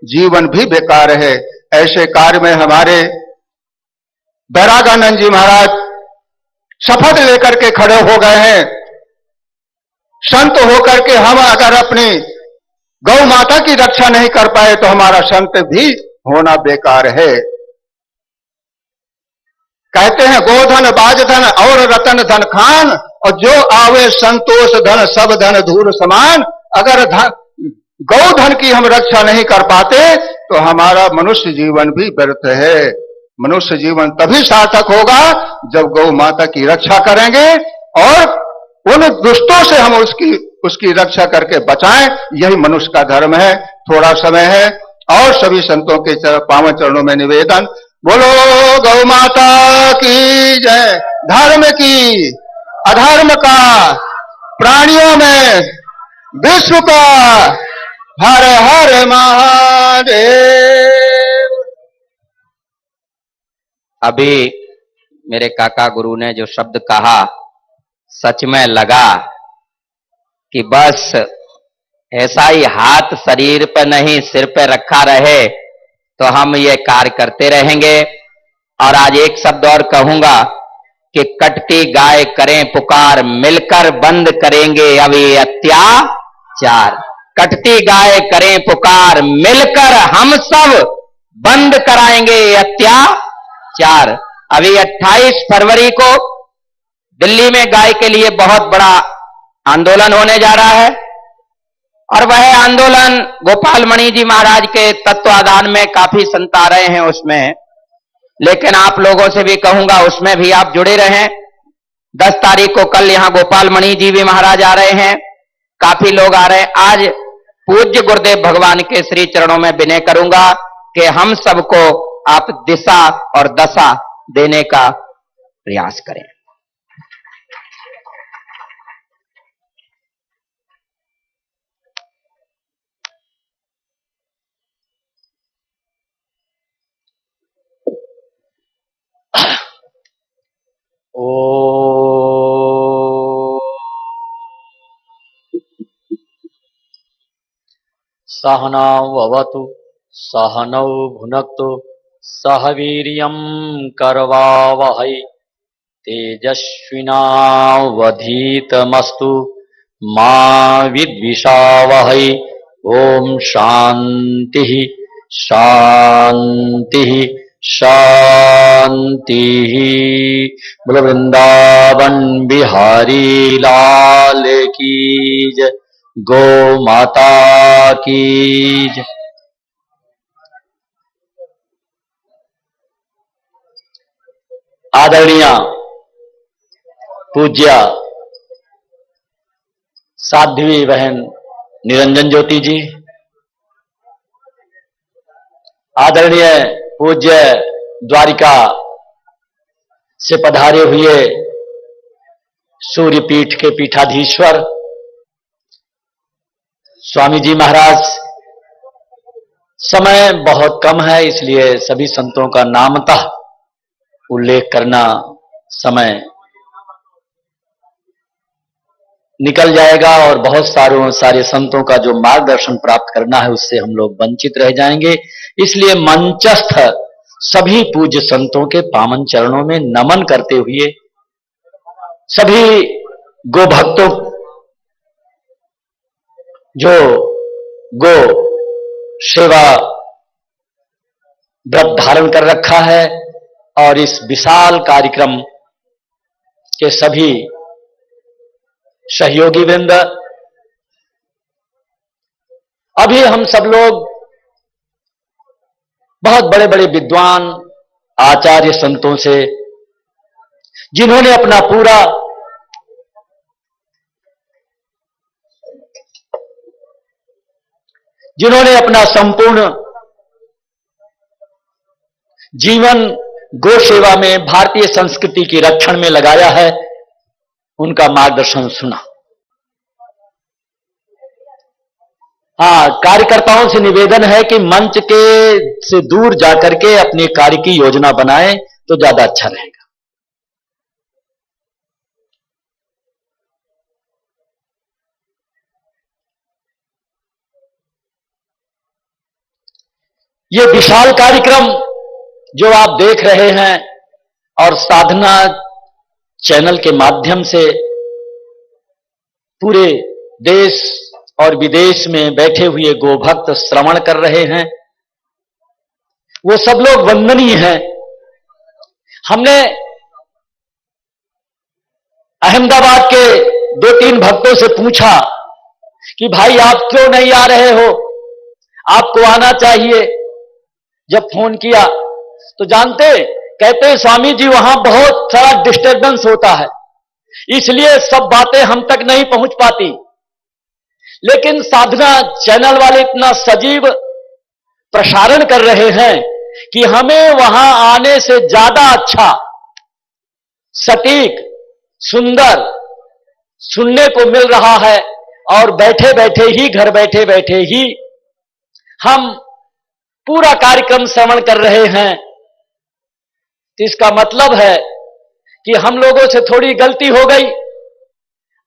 जीवन भी बेकार है। ऐसे कार्य में हमारे बैरागानंद जी महाराज शपथ लेकर के खड़े हो गए हैं। संत होकर के हम अगर अपनी गौ माता की रक्षा नहीं कर पाए तो हमारा संत भी होना बेकार है। कहते हैं गोधन बाजधन और रतन धन खान, और जो आवे संतोष धन सब धन धूल समान। अगर गौ धन की हम रक्षा नहीं कर पाते तो हमारा मनुष्य जीवन भी व्यर्थ है। मनुष्य जीवन तभी सार्थक होगा जब गौ माता की रक्षा करेंगे और उन दुष्टों से हम उसकी रक्षा करके बचाएं। यही मनुष्य का धर्म है। थोड़ा समय है और सभी संतों के पावन चरणों में निवेदन, बोलो गौ माता की जय। धर्म की, अधर्म का, प्राणियों में, विश्व का, हर हर महादेव। अभी मेरे काका गुरु ने जो शब्द कहा, सच में लगा कि बस ऐसा ही हाथ शरीर पर नहीं सिर पे रखा रहे तो हम ये कार्य करते रहेंगे। और आज एक शब्द और कहूंगा कि कटती गाय करें पुकार, मिलकर बंद करेंगे अब ये अत्याचार। कटती गाय करें पुकार, मिलकर हम सब बंद कराएंगे ये अत्याचार। अभी 28 फरवरी को दिल्ली में गाय के लिए बहुत बड़ा आंदोलन होने जा रहा है, और वह आंदोलन गोपाल मणि जी महाराज के तत्वाधान में काफी संत आ रहे हैं उसमें। लेकिन आप लोगों से भी कहूंगा उसमें भी आप जुड़े रहें। 10 तारीख को कल यहां गोपाल मणि जी भी महाराज आ रहे हैं, काफी लोग आ रहे हैं। आज पूज्य गुरुदेव भगवान के श्री चरणों में विनय करूंगा कि हम सबको आप दिशा और दशा देने का प्रयास करें। ओ सहनावतु सहनौ भुनक्तु सह वीर्यं करवावहै तेजस्विनावधीतमस्तु मा विद्विषावहै। ओम शांति शांति शांति। बोलो वृंदावन बिहारी लाल की जय। गौ माता की जय। आदरणीय पूज्य साध्वी बहन निरंजन ज्योति जी, आदरणीय पूज्य द्वारिका से पधारे हुए सूर्यपीठ के पीठाधीश्वर स्वामी जी महाराज, समय बहुत कम है इसलिए सभी संतों का नामतः उल्लेख करना समय निकल जाएगा और बहुत सारे संतों का जो मार्गदर्शन प्राप्त करना है उससे हम लोग वंचित रह जाएंगे। इसलिए मंचस्थ सभी पूज्य संतों के पावन चरणों में नमन करते हुए सभी गो भक्तों जो गो सेवा व्रत धारण कर रखा है और इस विशाल कार्यक्रम के सभी सहयोगी वृंद, अभी हम सब लोग बहुत बड़े बड़े विद्वान आचार्य संतों से, जिन्होंने अपना पूरा संपूर्ण जीवन गो सेवा में भारतीय संस्कृति की रक्षण में लगाया है, उनका मार्गदर्शन सुना। हाँ, कार्यकर्ताओं से निवेदन है कि मंच के से दूर जाकर के अपने कार्य की योजना बनाएं तो ज्यादा अच्छा रहेगा। ये विशाल कार्यक्रम जो आप देख रहे हैं और साधना चैनल के माध्यम से पूरे देश और विदेश में बैठे हुए गोभक्त श्रवण कर रहे हैं, वो सब लोग वंदनीय हैं। हमने अहमदाबाद के 2-3 भक्तों से पूछा कि भाई आप क्यों नहीं आ रहे हो, आपको आना चाहिए। जब फोन किया तो जानते, कहते स्वामी जी वहां बहुत सारा डिस्टर्बेंस होता है, इसलिए सब बातें हम तक नहीं पहुंच पाती। लेकिन साधना चैनल वाले इतना सजीव प्रसारण कर रहे हैं कि हमें वहां आने से ज्यादा अच्छा, सटीक, सुंदर सुनने को मिल रहा है। और बैठे बैठे ही, घर बैठे बैठे ही हम पूरा कार्यक्रम श्रवण कर रहे हैं। तो इसका मतलब है कि हम लोगों से थोड़ी गलती हो गई।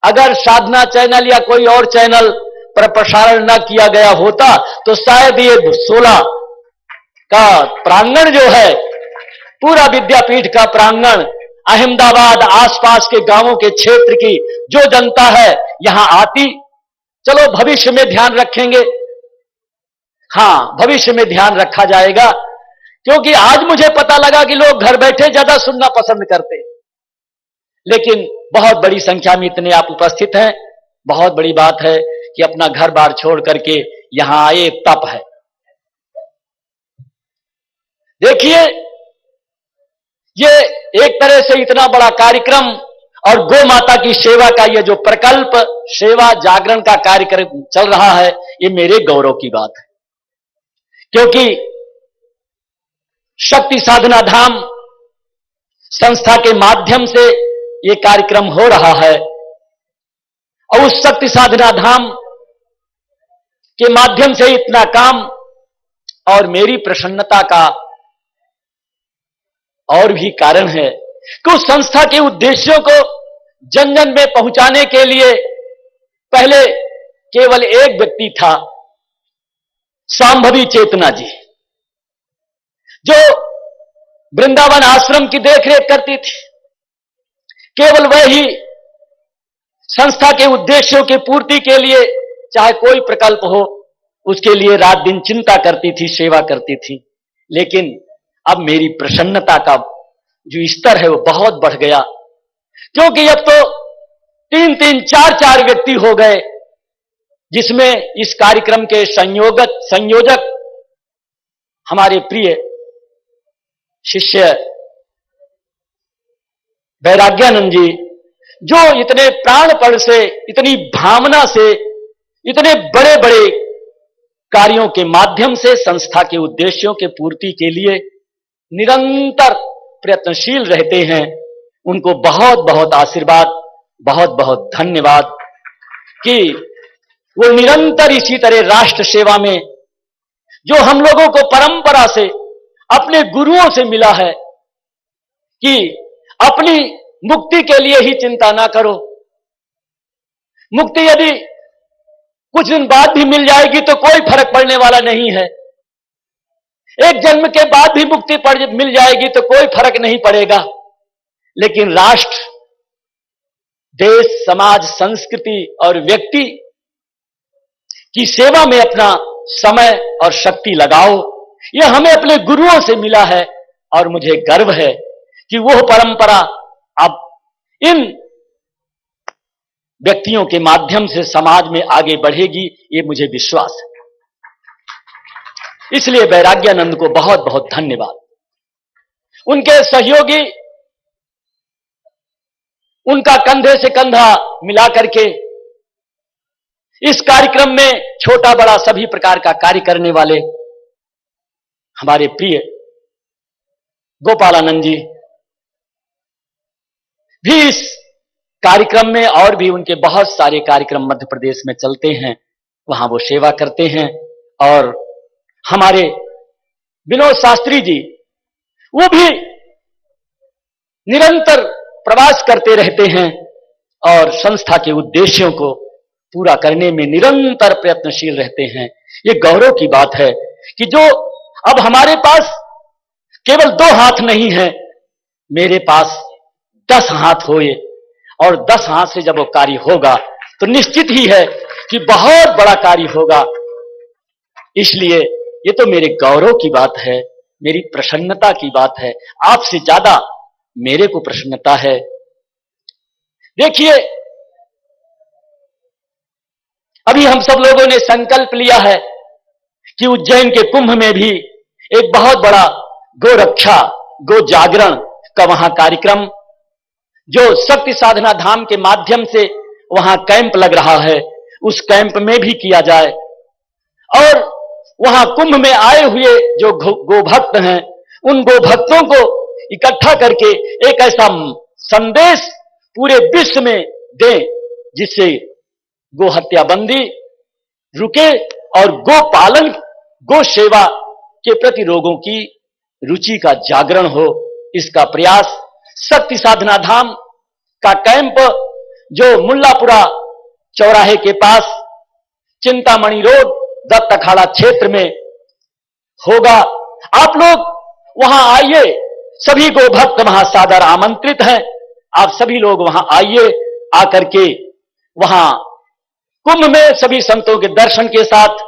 अगर साधना चैनल या कोई और चैनल पर प्रसारण न किया गया होता तो शायद ये 16 का प्रांगण जो है, पूरा विद्यापीठ का प्रांगण, अहमदाबाद आसपास के गांवों के क्षेत्र की जो जनता है यहां आती। चलो भविष्य में ध्यान रखेंगे, हाँ भविष्य में ध्यान रखा जाएगा, क्योंकि आज मुझे पता लगा कि लोग घर बैठे ज्यादा सुनना पसंद करते, लेकिन बहुत बड़ी संख्या में इतने आप उपस्थित हैं। बहुत बड़ी बात है कि अपना घर बार छोड़ करके यहां आए, तप है। देखिए, ये एक तरह से इतना बड़ा कार्यक्रम और गौ माता की सेवा का ये जो प्रकल्प सेवा जागरण का कार्यक्रम चल रहा है, ये मेरे गौरव की बात है। क्योंकि शक्ति साधना धाम संस्था के माध्यम से ये कार्यक्रम हो रहा है और उस शक्ति साधना धाम के माध्यम से इतना काम, और मेरी प्रसन्नता का और भी कारण है कि उस संस्था के उद्देश्यों को जन जन में पहुंचाने के लिए पहले केवल एक व्यक्ति था, सांभवी चेतना जी, जो वृंदावन आश्रम की देखरेख करती थी। केवल वह ही संस्था के उद्देश्यों की पूर्ति के लिए, चाहे कोई प्रकल्प हो, उसके लिए रात दिन चिंता करती थी, सेवा करती थी। लेकिन अब मेरी प्रसन्नता का जो स्तर है वो बहुत बढ़ गया, क्योंकि अब तो 3-3, 4-4 व्यक्ति हो गए, जिसमें इस कार्यक्रम के संयोजक हमारे प्रिय शिष्य वैराग्यानंद जी, जो इतने प्राणपण से, इतनी भावना से, इतने बड़े बड़े कार्यों के माध्यम से संस्था के उद्देश्यों के पूर्ति के लिए निरंतर प्रयत्नशील रहते हैं। उनको बहुत बहुत आशीर्वाद, बहुत बहुत धन्यवाद कि वो निरंतर इसी तरह राष्ट्र सेवा में, जो हम लोगों को परंपरा से अपने गुरुओं से मिला है कि अपनी मुक्ति के लिए ही चिंता ना करो, मुक्ति यदि कुछ दिन बाद भी मिल जाएगी तो कोई फर्क पड़ने वाला नहीं है। एक जन्म के बाद भी मुक्ति मिल जाएगी तो कोई फर्क नहीं पड़ेगा। लेकिन राष्ट्र, देश, समाज, संस्कृति और व्यक्ति की सेवा में अपना समय और शक्ति लगाओ, यह हमें अपने गुरुओं से मिला है और मुझे गर्व है कि वह परंपरा अब इन व्यक्तियों के माध्यम से समाज में आगे बढ़ेगी, ये मुझे विश्वास है। इसलिए वैराग्यानंद को बहुत बहुत धन्यवाद। उनके सहयोगी उनका कंधे से कंधा मिला करके इस कार्यक्रम में छोटा बड़ा सभी प्रकार का कार्य करने वाले हमारे प्रिय गोपालानंद जी भी इस कार्यक्रम में, और भी उनके बहुत सारे कार्यक्रम मध्य प्रदेश में चलते हैं, वहां वो सेवा करते हैं। और हमारे विनोद शास्त्री जी, वो भी निरंतर प्रवास करते रहते हैं और संस्था के उद्देश्यों को पूरा करने में निरंतर प्रयत्नशील रहते हैं। ये गौरव की बात है कि जो अब हमारे पास केवल 2 हाथ नहीं है, मेरे पास 10 हाथ होए, और 10 हाथ से जब वो कार्य होगा तो निश्चित ही है कि बहुत बड़ा कार्य होगा। इसलिए ये तो मेरे गौरव की बात है, मेरी प्रसन्नता की बात है। आपसे ज्यादा मेरे को प्रसन्नता है। देखिए, अभी हम सब लोगों ने संकल्प लिया है कि उज्जैन के कुंभ में भी एक बहुत बड़ा गो रक्षा, गो जागरण का वहां कार्यक्रम, जो शक्ति साधना धाम के माध्यम से वहां कैंप लग रहा है, उस कैंप में भी किया जाए। और वहां कुंभ में आए हुए जो गोभक्त हैं, उन गोभक्तों को इकट्ठा करके एक ऐसा संदेश पूरे विश्व में दें जिससे गो हत्या बंदी रुके और गो पालन, गो सेवा के प्रति लोगों की रुचि का जागरण हो। इसका प्रयास शक्ति साधना धाम का कैंप जो मुल्लापुरा चौराहे के पास चिंतामणि रोड दत्त अखाड़ा क्षेत्र में होगा। आप लोग वहां आइए, सभी गोभक्त वहां सादर आमंत्रित हैं। आप सभी लोग वहां आइए, आकर के वहां कुंभ में सभी संतों के दर्शन के साथ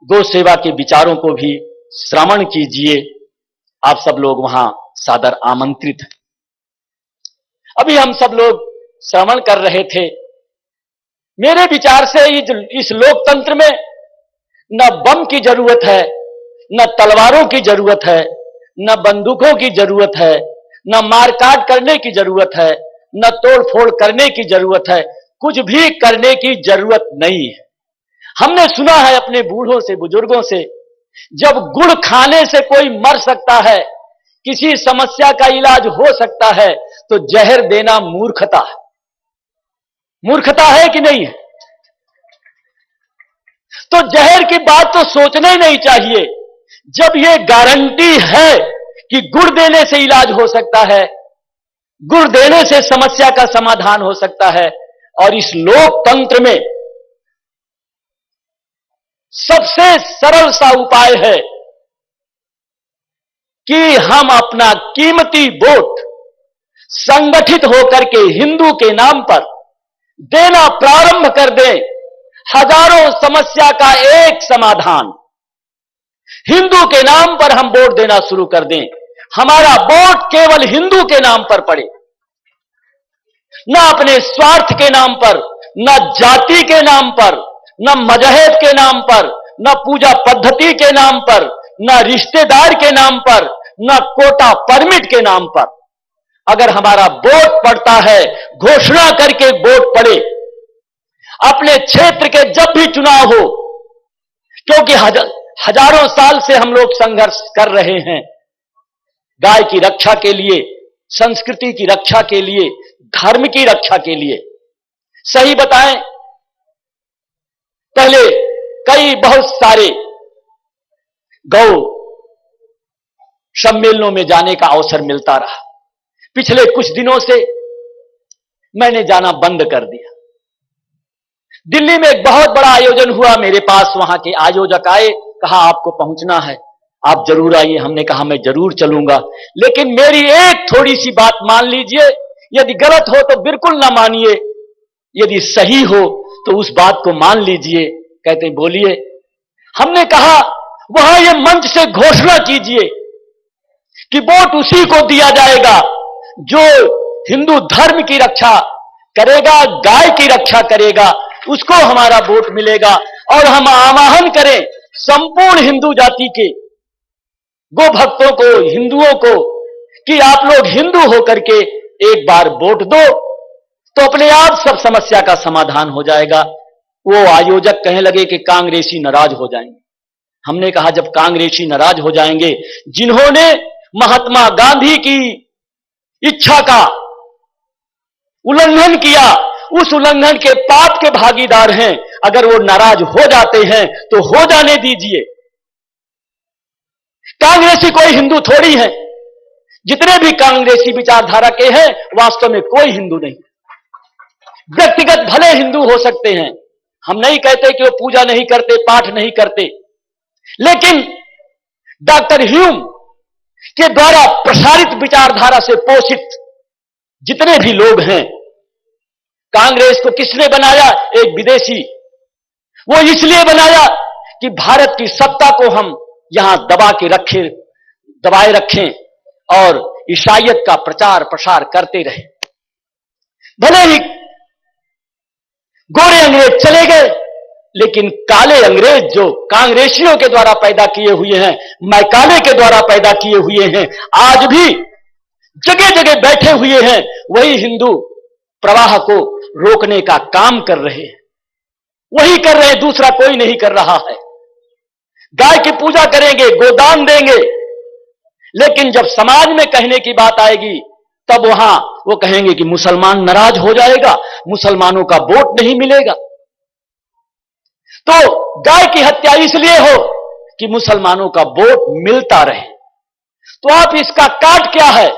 गो सेवा के विचारों को भी श्रवण कीजिए। आप सब लोग वहां सादर आमंत्रित हैं। अभी हम सब लोग श्रवण कर रहे थे। मेरे विचार से इस लोकतंत्र में न बम की जरूरत है, न तलवारों की जरूरत है, न बंदूकों की जरूरत है, न मारकाट करने की जरूरत है, न तोड़ फोड़ करने की जरूरत है। कुछ भी करने की जरूरत नहीं है। हमने सुना है अपने बूढ़ों से, बुजुर्गों से, जब गुड़ खाने से कोई मर सकता है, किसी समस्या का इलाज हो सकता है, तो जहर देना मूर्खता है। मूर्खता है कि नहीं है? तो जहर की बात तो सोचना ही नहीं चाहिए। जब यह गारंटी है कि गुड़ देने से इलाज हो सकता है, गुड़ देने से समस्या का समाधान हो सकता है, और इस लोकतंत्र में सबसे सरल सा उपाय है कि हम अपना कीमती वोट संगठित होकर के हिंदू के नाम पर देना प्रारंभ कर दें। हजारों समस्या का एक समाधान, हिंदू के नाम पर हम वोट देना शुरू कर दें। हमारा वोट केवल हिंदू के नाम पर पड़े, न अपने स्वार्थ के नाम पर, न जाति के नाम पर, न मजहब के नाम पर, न पूजा पद्धति के नाम पर, न रिश्तेदार के नाम पर, न कोटा परमिट के नाम पर। अगर हमारा वोट पड़ता है, घोषणा करके वोट पड़े। अपने क्षेत्र के जब भी चुनाव हो, क्योंकि हजारों साल से हम लोग संघर्ष कर रहे हैं गाय की रक्षा के लिए, संस्कृति की रक्षा के लिए, धर्म की रक्षा के लिए। सही बताएं, पहले कई बहुत सारे गौ सम्मेलनों में जाने का अवसर मिलता रहा। पिछले कुछ दिनों से मैंने जाना बंद कर दिया। दिल्ली में एक बहुत बड़ा आयोजन हुआ, मेरे पास वहां के आयोजक आए, कहा आपको पहुंचना है, आप जरूर आइए। हमने कहा मैं जरूर चलूंगा, लेकिन मेरी एक थोड़ी सी बात मान लीजिए, यदि गलत हो तो बिल्कुल ना मानिए, यदि सही हो तो उस बात को मान लीजिए। कहते बोलिए। हमने कहा वहां ये मंच से घोषणा कीजिए कि वोट उसी को दिया जाएगा जो हिंदू धर्म की रक्षा करेगा, गाय की रक्षा करेगा, उसको हमारा वोट मिलेगा। और हम आह्वान करें संपूर्ण हिंदू जाति के गो भक्तों को, हिंदुओं को, कि आप लोग हिंदू होकर के एक बार वोट दो तो अपने आप सब समस्या का समाधान हो जाएगा। वो आयोजक कहने लगे कि कांग्रेसी नाराज हो जाएंगे। हमने कहा जब कांग्रेसी नाराज हो जाएंगे, जिन्होंने महात्मा गांधी की इच्छा का उल्लंघन किया, उस उल्लंघन के पाप के भागीदार हैं, अगर वो नाराज हो जाते हैं तो हो जाने दीजिए। कांग्रेसी कोई हिंदू थोड़ी है, जितने भी कांग्रेसी विचारधारा के हैं वास्तव में कोई हिंदू नहीं। व्यक्तिगत भले हिंदू हो सकते हैं, हम नहीं कहते कि वो पूजा नहीं करते, पाठ नहीं करते, लेकिन डॉक्टर ह्यूम के द्वारा प्रसारित विचारधारा से पोषित जितने भी लोग हैं, कांग्रेस को किसने बनाया? एक विदेशी। वो इसलिए बनाया कि भारत की सत्ता को हम यहां दबाए रखें और ईसाईयत का प्रचार प्रसार करते रहे। भले ही गोरे अंग्रेज चले गए, लेकिन काले अंग्रेज जो कांग्रेसियों के द्वारा पैदा किए हुए हैं, मैकाले के द्वारा पैदा किए हुए हैं, आज भी जगह जगह बैठे हुए हैं, वही हिंदू प्रवाह को रोकने का काम कर रहे हैं। वही कर रहे हैं, दूसरा कोई नहीं कर रहा है। गाय की पूजा करेंगे, गोदान देंगे, लेकिन जब समाज में कहने की बात आएगी तब वहां वो कहेंगे कि मुसलमान नाराज हो जाएगा, मुसलमानों का वोट नहीं मिलेगा। तो गाय की हत्या इसलिए हो कि मुसलमानों का वोट मिलता रहे। तो आप इसका काट क्या है?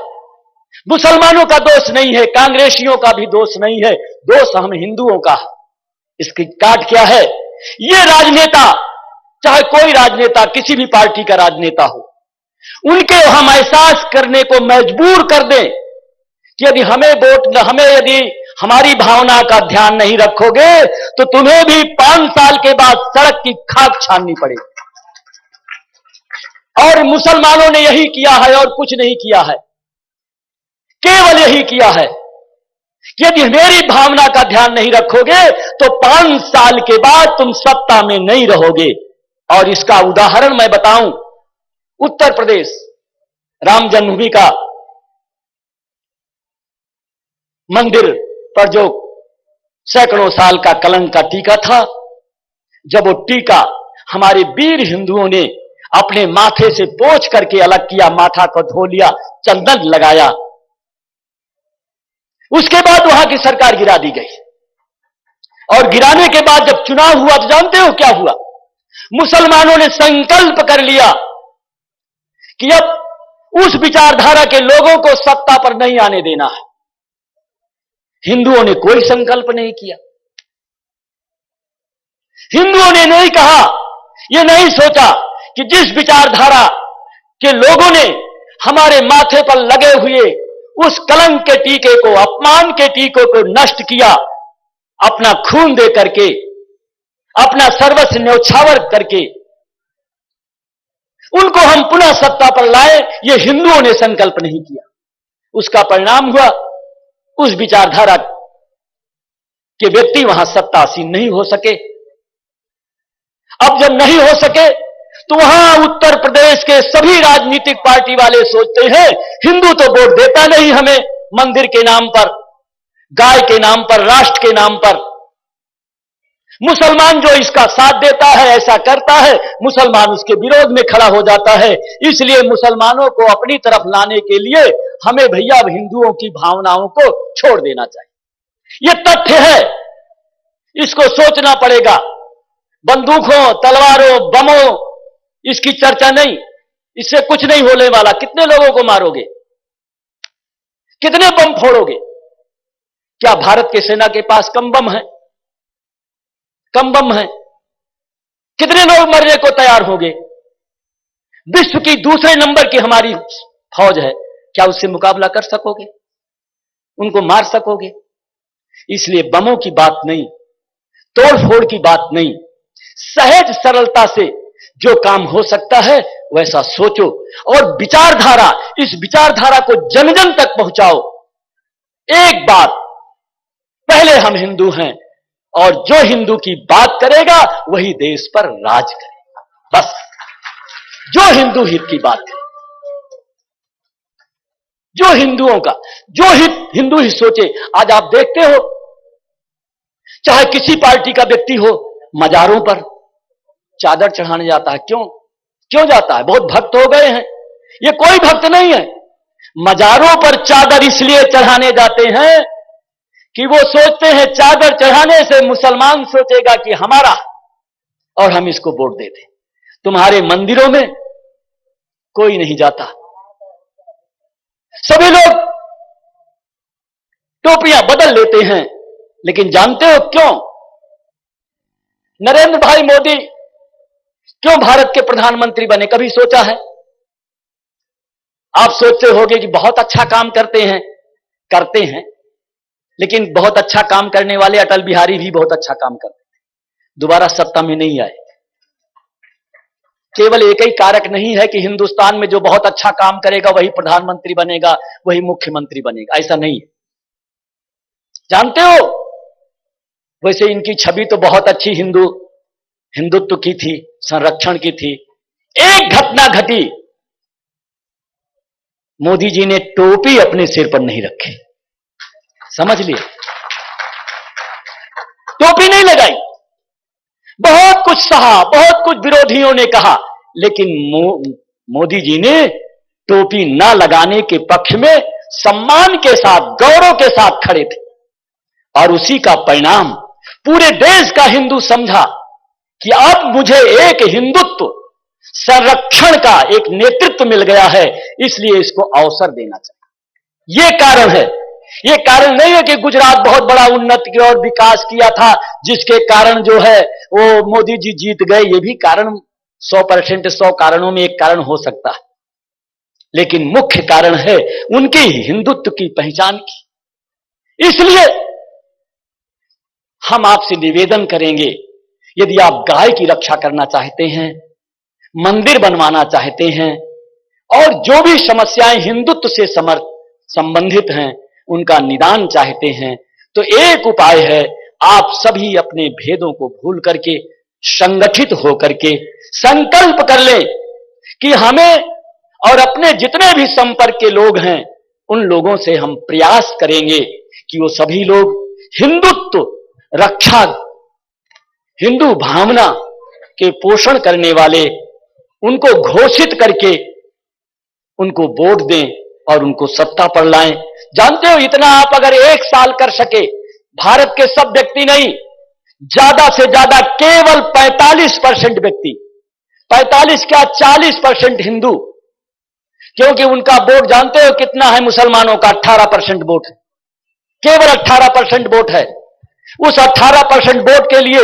मुसलमानों का दोष नहीं है, कांग्रेसियों का भी दोष नहीं है, दोष हम हिंदुओं का है। इसकी काट क्या है? ये राजनेता, चाहे कोई राजनेता, किसी भी पार्टी का राजनेता हो, उनके हम एहसास करने को मजबूर कर दें कि यदि यदि हमारी भावना का ध्यान नहीं रखोगे तो तुम्हें भी 5 साल के बाद सड़क की खाक छाननी पड़ेगी। और मुसलमानों ने यही किया है और कुछ नहीं किया है, केवल यही किया है कि यदि मेरी भावना का ध्यान नहीं रखोगे तो 5 साल के बाद तुम सत्ता में नहीं रहोगे। और इसका उदाहरण मैं बताऊं, उत्तर प्रदेश राम जन्मभूमि का मंदिर पर जो सैकड़ों साल का कलंक का टीका था, जब वो टीका हमारे वीर हिंदुओं ने अपने माथे से पोंछ करके अलग किया, माथा को धो लिया, चंदन लगाया, उसके बाद वहां की सरकार गिरा दी गई। और गिराने के बाद जब चुनाव हुआ तो जानते हो क्या हुआ? मुसलमानों ने संकल्प कर लिया कि अब उस विचारधारा के लोगों को सत्ता पर नहीं आने देना है। हिंदुओं ने कोई संकल्प नहीं किया। हिंदुओं ने नहीं कहा, यह नहीं सोचा कि जिस विचारधारा के लोगों ने हमारे माथे पर लगे हुए उस कलंक के टीके को, अपमान के टीके को नष्ट किया, अपना खून दे करके, अपना सर्वस्व न्यौछावर करके उनको हम पुनः सत्ता पर लाए, ये हिंदुओं ने संकल्प नहीं किया। उसका परिणाम हुआ उस विचारधारा के व्यक्ति वहां सत्तासीन नहीं हो सके। अब जब नहीं हो सके तो वहां उत्तर प्रदेश के सभी राजनीतिक पार्टी वाले सोचते हैं हिंदू तो वोट देता नहीं हमें, मंदिर के नाम पर, गाय के नाम पर, राष्ट्र के नाम पर। मुसलमान जो इसका साथ देता है, ऐसा करता है, मुसलमान उसके विरोध में खड़ा हो जाता है। इसलिए मुसलमानों को अपनी तरफ लाने के लिए हमें भैया हिंदुओं की भावनाओं को छोड़ देना चाहिए। यह तथ्य है, इसको सोचना पड़ेगा। बंदूकों, तलवारों, बमों, इसकी चर्चा नहीं, इससे कुछ नहीं होने वाला। कितने लोगों को मारोगे? कितने बम फोड़ोगे? क्या भारत की सेना के पास कम बम है? कम बम है, कितने लोग मरने को तैयार होंगे? विश्व की दूसरे नंबर की हमारी फौज है, क्या उससे मुकाबला कर सकोगे? उनको मार सकोगे? इसलिए बमों की बात नहीं, तोड़फोड़ की बात नहीं, सहज सरलता से जो काम हो सकता है वैसा सोचो और विचारधारा, इस विचारधारा को जन जन तक पहुंचाओ। एक बात, पहले हम हिंदू हैं और जो हिंदू की बात करेगा वही देश पर राज करेगा। बस जो हिंदू हित की बात करे, जो हिंदुओं का जो हित हिंदू ही सोचे। आज आप देखते हो, चाहे किसी पार्टी का व्यक्ति हो, मजारों पर चादर चढ़ाने जाता है। क्यों जाता है? बहुत भक्त हो गए हैं। ये कोई भक्त नहीं है। मजारों पर चादर इसलिए चढ़ाने जाते हैं कि वो सोचते हैं चादर चढ़ाने से मुसलमान सोचेगा कि हमारा, और हम इसको वोट दे दें। तुम्हारे मंदिरों में कोई नहीं जाता, सभी लोग टोपियां बदल लेते हैं। लेकिन जानते हो क्यों नरेंद्र भाई मोदी क्यों भारत के प्रधानमंत्री बने? कभी सोचा है? आप सोचते होंगे कि बहुत अच्छा काम करते हैं, लेकिन बहुत अच्छा काम करने वाले अटल बिहारी भी बहुत अच्छा काम करते हैं, दोबारा सत्ता में नहीं आए। केवल एक ही कारक नहीं है कि हिंदुस्तान में जो बहुत अच्छा काम करेगा वही प्रधानमंत्री बनेगा, वही मुख्यमंत्री बनेगा, ऐसा नहीं है। जानते हो, वैसे इनकी छवि तो बहुत अच्छी हिंदुत्व की थी, संरक्षण की थी। एक घटना घटी, मोदी जी ने टोपी अपने सिर पर नहीं रखी, समझ लिए? टोपी नहीं लगाई। बहुत कुछ सहा, बहुत कुछ विरोधियों ने कहा, लेकिन मोदी जी ने टोपी ना लगाने के पक्ष में सम्मान के साथ, गौरव के साथ खड़े थे। और उसी का परिणाम पूरे देश का हिंदू समझा कि अब मुझे एक हिंदुत्व संरक्षण का एक नेतृत्व मिल गया है, इसलिए इसको अवसर देना चाहिए। ये कारण है। ये कारण नहीं है कि गुजरात बहुत बड़ा उन्नति और विकास किया था, जिसके कारण जो है वो मोदी जी जीत गए। ये भी कारण 100% 100 कारणों में एक कारण हो सकता है, लेकिन मुख्य कारण है उनकी हिंदुत्व की पहचान की। इसलिए हम आपसे निवेदन करेंगे, यदि आप गाय की रक्षा करना चाहते हैं, मंदिर बनवाना चाहते हैं और जो भी समस्याएं हिंदुत्व से संबंधित हैं उनका निदान चाहते हैं, तो एक उपाय है, आप सभी अपने भेदों को भूल करके संगठित होकर के संकल्प कर लें कि हमें और अपने जितने भी संपर्क के लोग हैं उन लोगों से हम प्रयास करेंगे कि वो सभी लोग हिंदुत्व रक्षा, हिंदू भावना के पोषण करने वाले, उनको घोषित करके उनको वोट दें और उनको सत्ता पर लाएं। जानते हो, इतना आप अगर 1 साल कर सके, भारत के सब व्यक्ति नहीं, ज्यादा से ज्यादा केवल 45% व्यक्ति, 45 क्या 40% हिंदू, क्योंकि उनका वोट जानते हो कितना है? मुसलमानों का 18% वोट है, केवल 18% वोट है। उस 18% वोट के लिए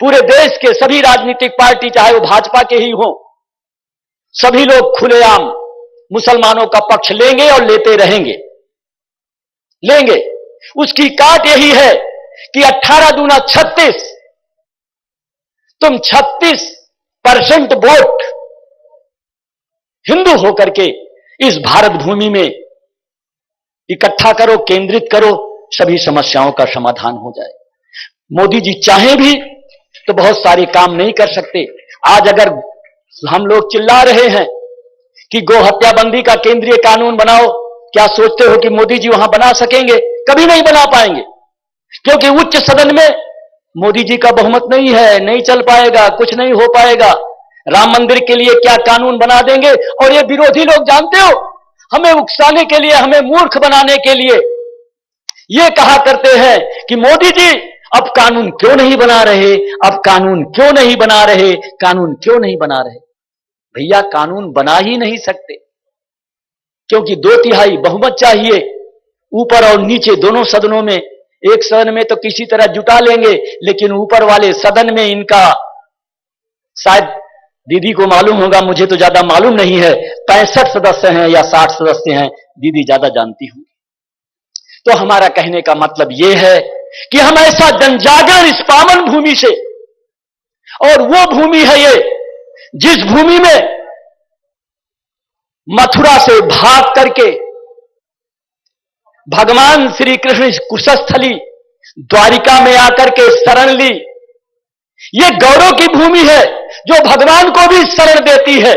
पूरे देश के सभी राजनीतिक पार्टी, चाहे वो भाजपा के ही हो, सभी लोग खुलेआम मुसलमानों का पक्ष लेंगे और लेते रहेंगे, लेंगे। उसकी काट यही है कि 18 दूना 36, तुम 36% वोट हिंदू होकर के इस भारत भूमि में इकट्ठा करो, केंद्रित करो, सभी समस्याओं का समाधान हो जाए। मोदी जी चाहे भी तो बहुत सारे काम नहीं कर सकते। आज अगर हम लोग चिल्ला रहे हैं कि गो हत्या बंदी का केंद्रीय कानून बनाओ, क्या सोचते हो कि मोदी जी वहां बना सकेंगे? कभी नहीं बना पाएंगे, क्योंकि उच्च सदन में मोदी जी का बहुमत नहीं है, नहीं चल पाएगा, कुछ नहीं हो पाएगा। राम मंदिर के लिए क्या कानून बना देंगे, और ये विरोधी लोग जानते हो, हमें उकसाने के लिए, हमें मूर्ख बनाने के लिए ये कहा करते हैं कि मोदी जी अब कानून क्यों नहीं बना रहे, अब कानून क्यों नहीं बना रहे, कानून क्यों नहीं बना रहे। भैया, कानून बना ही नहीं सकते, क्योंकि 2/3 बहुमत चाहिए, ऊपर और नीचे दोनों सदनों में एक सदन में तो किसी तरह जुटा लेंगे, लेकिन ऊपर वाले सदन में इनका शायद दीदी को मालूम होगा, मुझे तो ज्यादा मालूम नहीं है, 65 सदस्य हैं या 60 सदस्य हैं, दीदी ज्यादा जानती होंगी। तो हमारा कहने का मतलब यह है कि हम ऐसा जनजागरण इस पावन भूमि से, और वो भूमि है ये जिस भूमि में मथुरा से भाग करके भगवान श्री कृष्ण कुशस्थली द्वारिका में आकर के शरण ली। ये गौरव की भूमि है जो भगवान को भी शरण देती है।